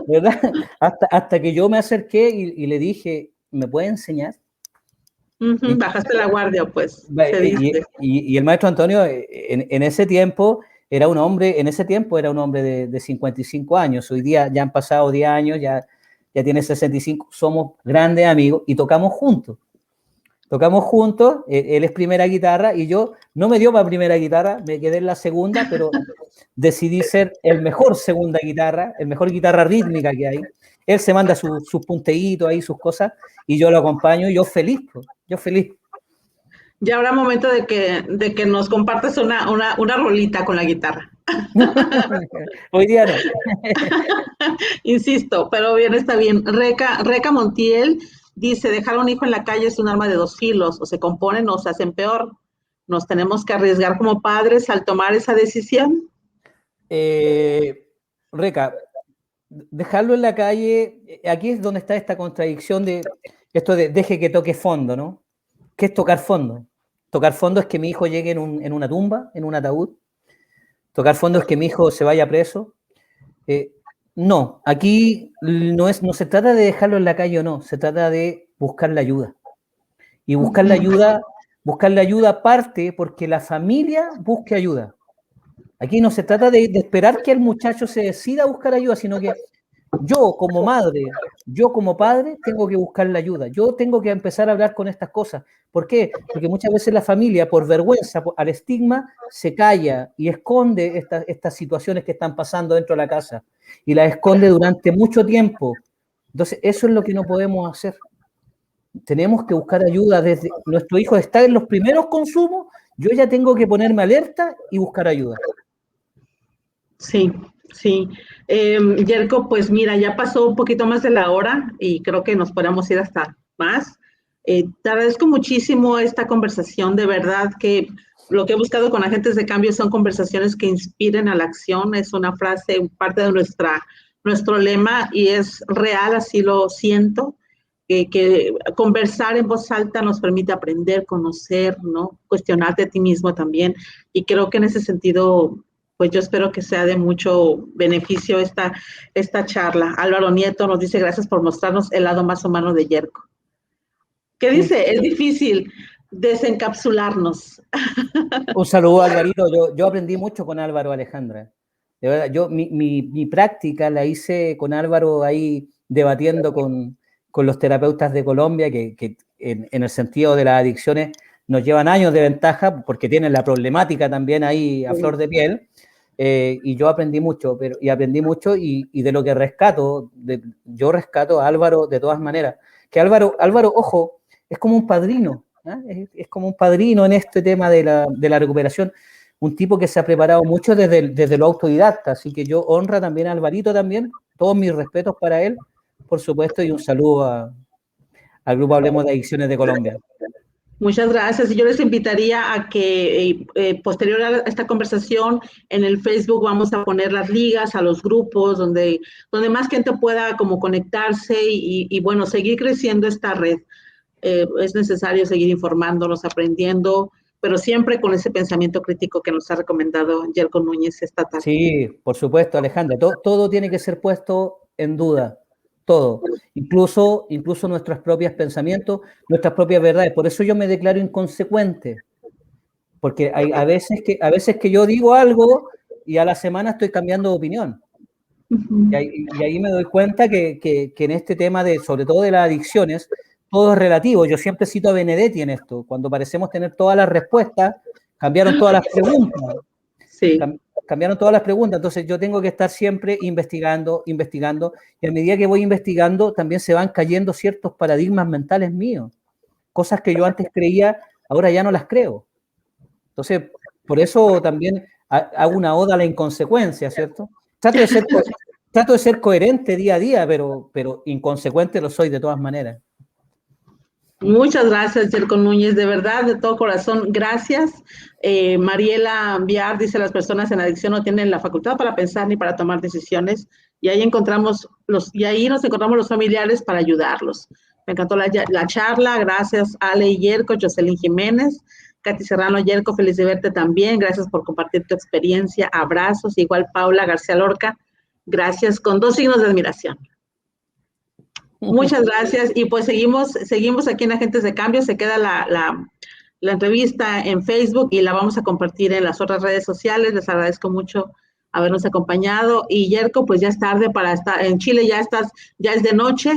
¿Verdad? Hasta que yo me acerqué y le dije, ¿me puede enseñar? Ujú, bajaste la guardia, pues, se dice. Y el maestro Antonio en ese tiempo era un hombre, de 55 años. Hoy día ya han pasado 10 años, ya tiene 65, somos grandes amigos y tocamos juntos. Tocamos juntos, él es primera guitarra y yo no me dio para primera guitarra, me quedé en la segunda, pero decidí ser el mejor segunda guitarra, el mejor guitarra rítmica que hay. Él se manda sus punteitos ahí, sus cosas, y yo lo acompaño y yo feliz, pues, yo feliz. Ya habrá momento de que nos compartas una rolita con la guitarra. Hoy día no. Insisto, pero bien, está bien. Reca Montiel dice, dejar a un hijo en la calle es un arma de dos filos, o se componen o se hacen peor. Nos tenemos que arriesgar como padres al tomar esa decisión. Reca, dejarlo en la calle, aquí es donde está esta contradicción de esto de deje que toque fondo, ¿no? ¿Qué es tocar fondo? Tocar fondo es que mi hijo llegue en una tumba, en un ataúd. Tocar fondo es que mi hijo se vaya preso. Eh, no, aquí no se trata de dejarlo en la calle o no, se trata de buscar la ayuda. Y buscar la ayuda parte porque la familia busque ayuda. Aquí no se trata de esperar que el muchacho se decida a buscar ayuda, sino que yo como madre, yo como padre, tengo que buscar la ayuda. Yo tengo que empezar a hablar con estas cosas. ¿Por qué? Porque muchas veces la familia, por vergüenza, al estigma, se calla y esconde estas situaciones que están pasando dentro de la casa. Y las esconde durante mucho tiempo. Entonces, eso es lo que no podemos hacer. Tenemos que buscar ayuda desde nuestro hijo está en los primeros consumos, yo ya tengo que ponerme alerta y buscar ayuda. Sí, sí. Yerko, pues mira, ya pasó un poquito más de la hora y creo que nos podemos ir hasta más. Te agradezco muchísimo esta conversación, de verdad que lo que he buscado con agentes de cambio son conversaciones que inspiren a la acción, es una frase, parte de nuestro lema y es real, así lo siento, que conversar en voz alta nos permite aprender, conocer, ¿no? Cuestionarte a ti mismo también y creo que en ese sentido pues yo espero que sea de mucho beneficio esta charla. Álvaro Nieto nos dice gracias por mostrarnos el lado más humano de Yerko. ¿Qué dice? Es difícil desencapsularnos. Un saludo, Alvarito. Yo aprendí mucho con Álvaro, Alejandra. De verdad, mi práctica la hice con Álvaro ahí debatiendo con los terapeutas de Colombia, que en el sentido de las adicciones nos llevan años de ventaja porque tienen la problemática también ahí a flor de piel. Y yo aprendí mucho, y de lo que rescato, yo rescato a Álvaro de todas maneras. Que Álvaro, ojo, es como un padrino. Es como un padrino en este tema de la recuperación, un tipo que se ha preparado mucho desde lo autodidacta, así que yo honra también a Alvarito también, todos mis respetos para él, por supuesto, y un saludo al Grupo Hablemos de Adicciones de Colombia. Muchas gracias. Y yo les invitaría a que posterior a esta conversación en el Facebook vamos a poner las ligas a los grupos donde más gente pueda como conectarse y bueno, seguir creciendo esta red. Es necesario seguir informándonos, aprendiendo, pero siempre con ese pensamiento crítico que nos ha recomendado Yerko Núñez esta tarde. Sí, por supuesto, Alejandra, todo tiene que ser puesto en duda, todo, incluso nuestros propios pensamientos, nuestras propias verdades. Por eso yo me declaro inconsecuente, porque hay a veces que yo digo algo y a la semana estoy cambiando de opinión. Y ahí me doy cuenta que en este tema sobre todo de las adicciones, todo es relativo. Yo siempre cito a Benedetti en esto. Cuando parecemos tener todas las respuestas, cambiaron todas las preguntas. Sí. Cambiaron todas las preguntas. Entonces yo tengo que estar siempre investigando. Y a medida que voy investigando, también se van cayendo ciertos paradigmas mentales míos. Cosas que yo antes creía, ahora ya no las creo. Entonces, por eso también hago una oda a la inconsecuencia, ¿cierto? Trato de ser coherente día a día, pero inconsecuente lo soy de todas maneras. Muchas gracias, Yerko Núñez, de verdad, de todo corazón, gracias. Mariela Viar dice, las personas en adicción no tienen la facultad para pensar ni para tomar decisiones, y ahí nos encontramos los familiares para ayudarlos. Me encantó la charla, gracias Ale y Yerko, Jocelyn Jiménez, Katy Serrano, Yerko, feliz de verte también, gracias por compartir tu experiencia, abrazos, igual Paula García Lorca, gracias, con 2 signos de admiración. Muchas gracias, y pues seguimos aquí en Agentes de Cambio, se queda la entrevista en Facebook y la vamos a compartir en las otras redes sociales, les agradezco mucho habernos acompañado, y Yerko, pues ya es tarde para estar, en Chile ya es de noche,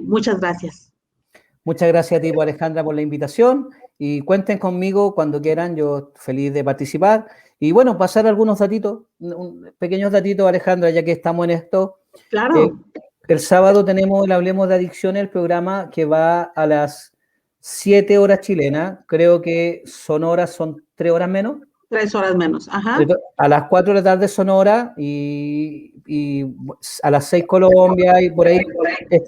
muchas gracias. Muchas gracias a ti, Alejandra, por la invitación, y cuenten conmigo cuando quieran, yo feliz de participar, y bueno, pasar algunos datitos, pequeños datitos, Alejandra, ya que estamos en esto. Claro. El sábado tenemos el Hablemos de Adicciones, el programa que va a las 7 horas chilenas. Creo que Sonora son 3 horas menos. 3 horas menos, ajá. A las 4 de la tarde Sonora y a las 6 Colombia, y por ahí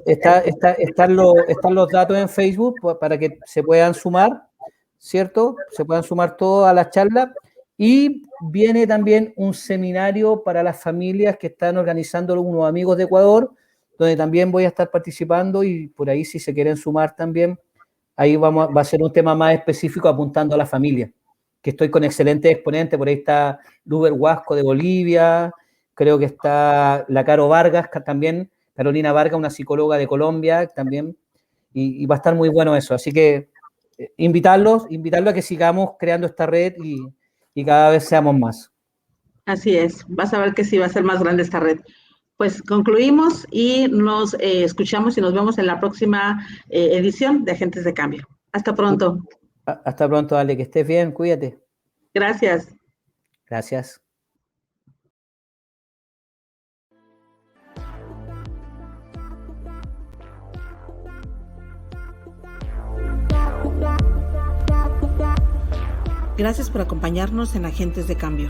están los datos en Facebook para que se puedan sumar, ¿cierto? Se puedan sumar todos a la charla. Y viene también un seminario para las familias que están organizando unos amigos de Ecuador, donde también voy a estar participando, y por ahí si se quieren sumar también, ahí va a ser un tema más específico apuntando a la familia, que estoy con excelentes exponentes. Por ahí está Luber Huasco de Bolivia, creo que está la Caro Vargas también, Carolina Vargas, una psicóloga de Colombia también, y va a estar muy bueno eso. Así que invitarlos a que sigamos creando esta red y cada vez seamos más. Así es, vas a ver que sí va a ser más grande esta red. Pues concluimos y nos escuchamos y nos vemos en la próxima edición de Agentes de Cambio. Hasta pronto. Hasta pronto, Ale, que estés bien, cuídate. Gracias. Gracias. Gracias por acompañarnos en Agentes de Cambio.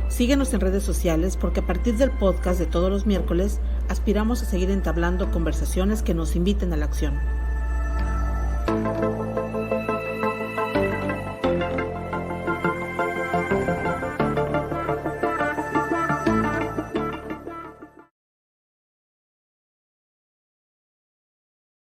Síguenos en redes sociales porque a partir del podcast de todos los miércoles aspiramos a seguir entablando conversaciones que nos inviten a la acción.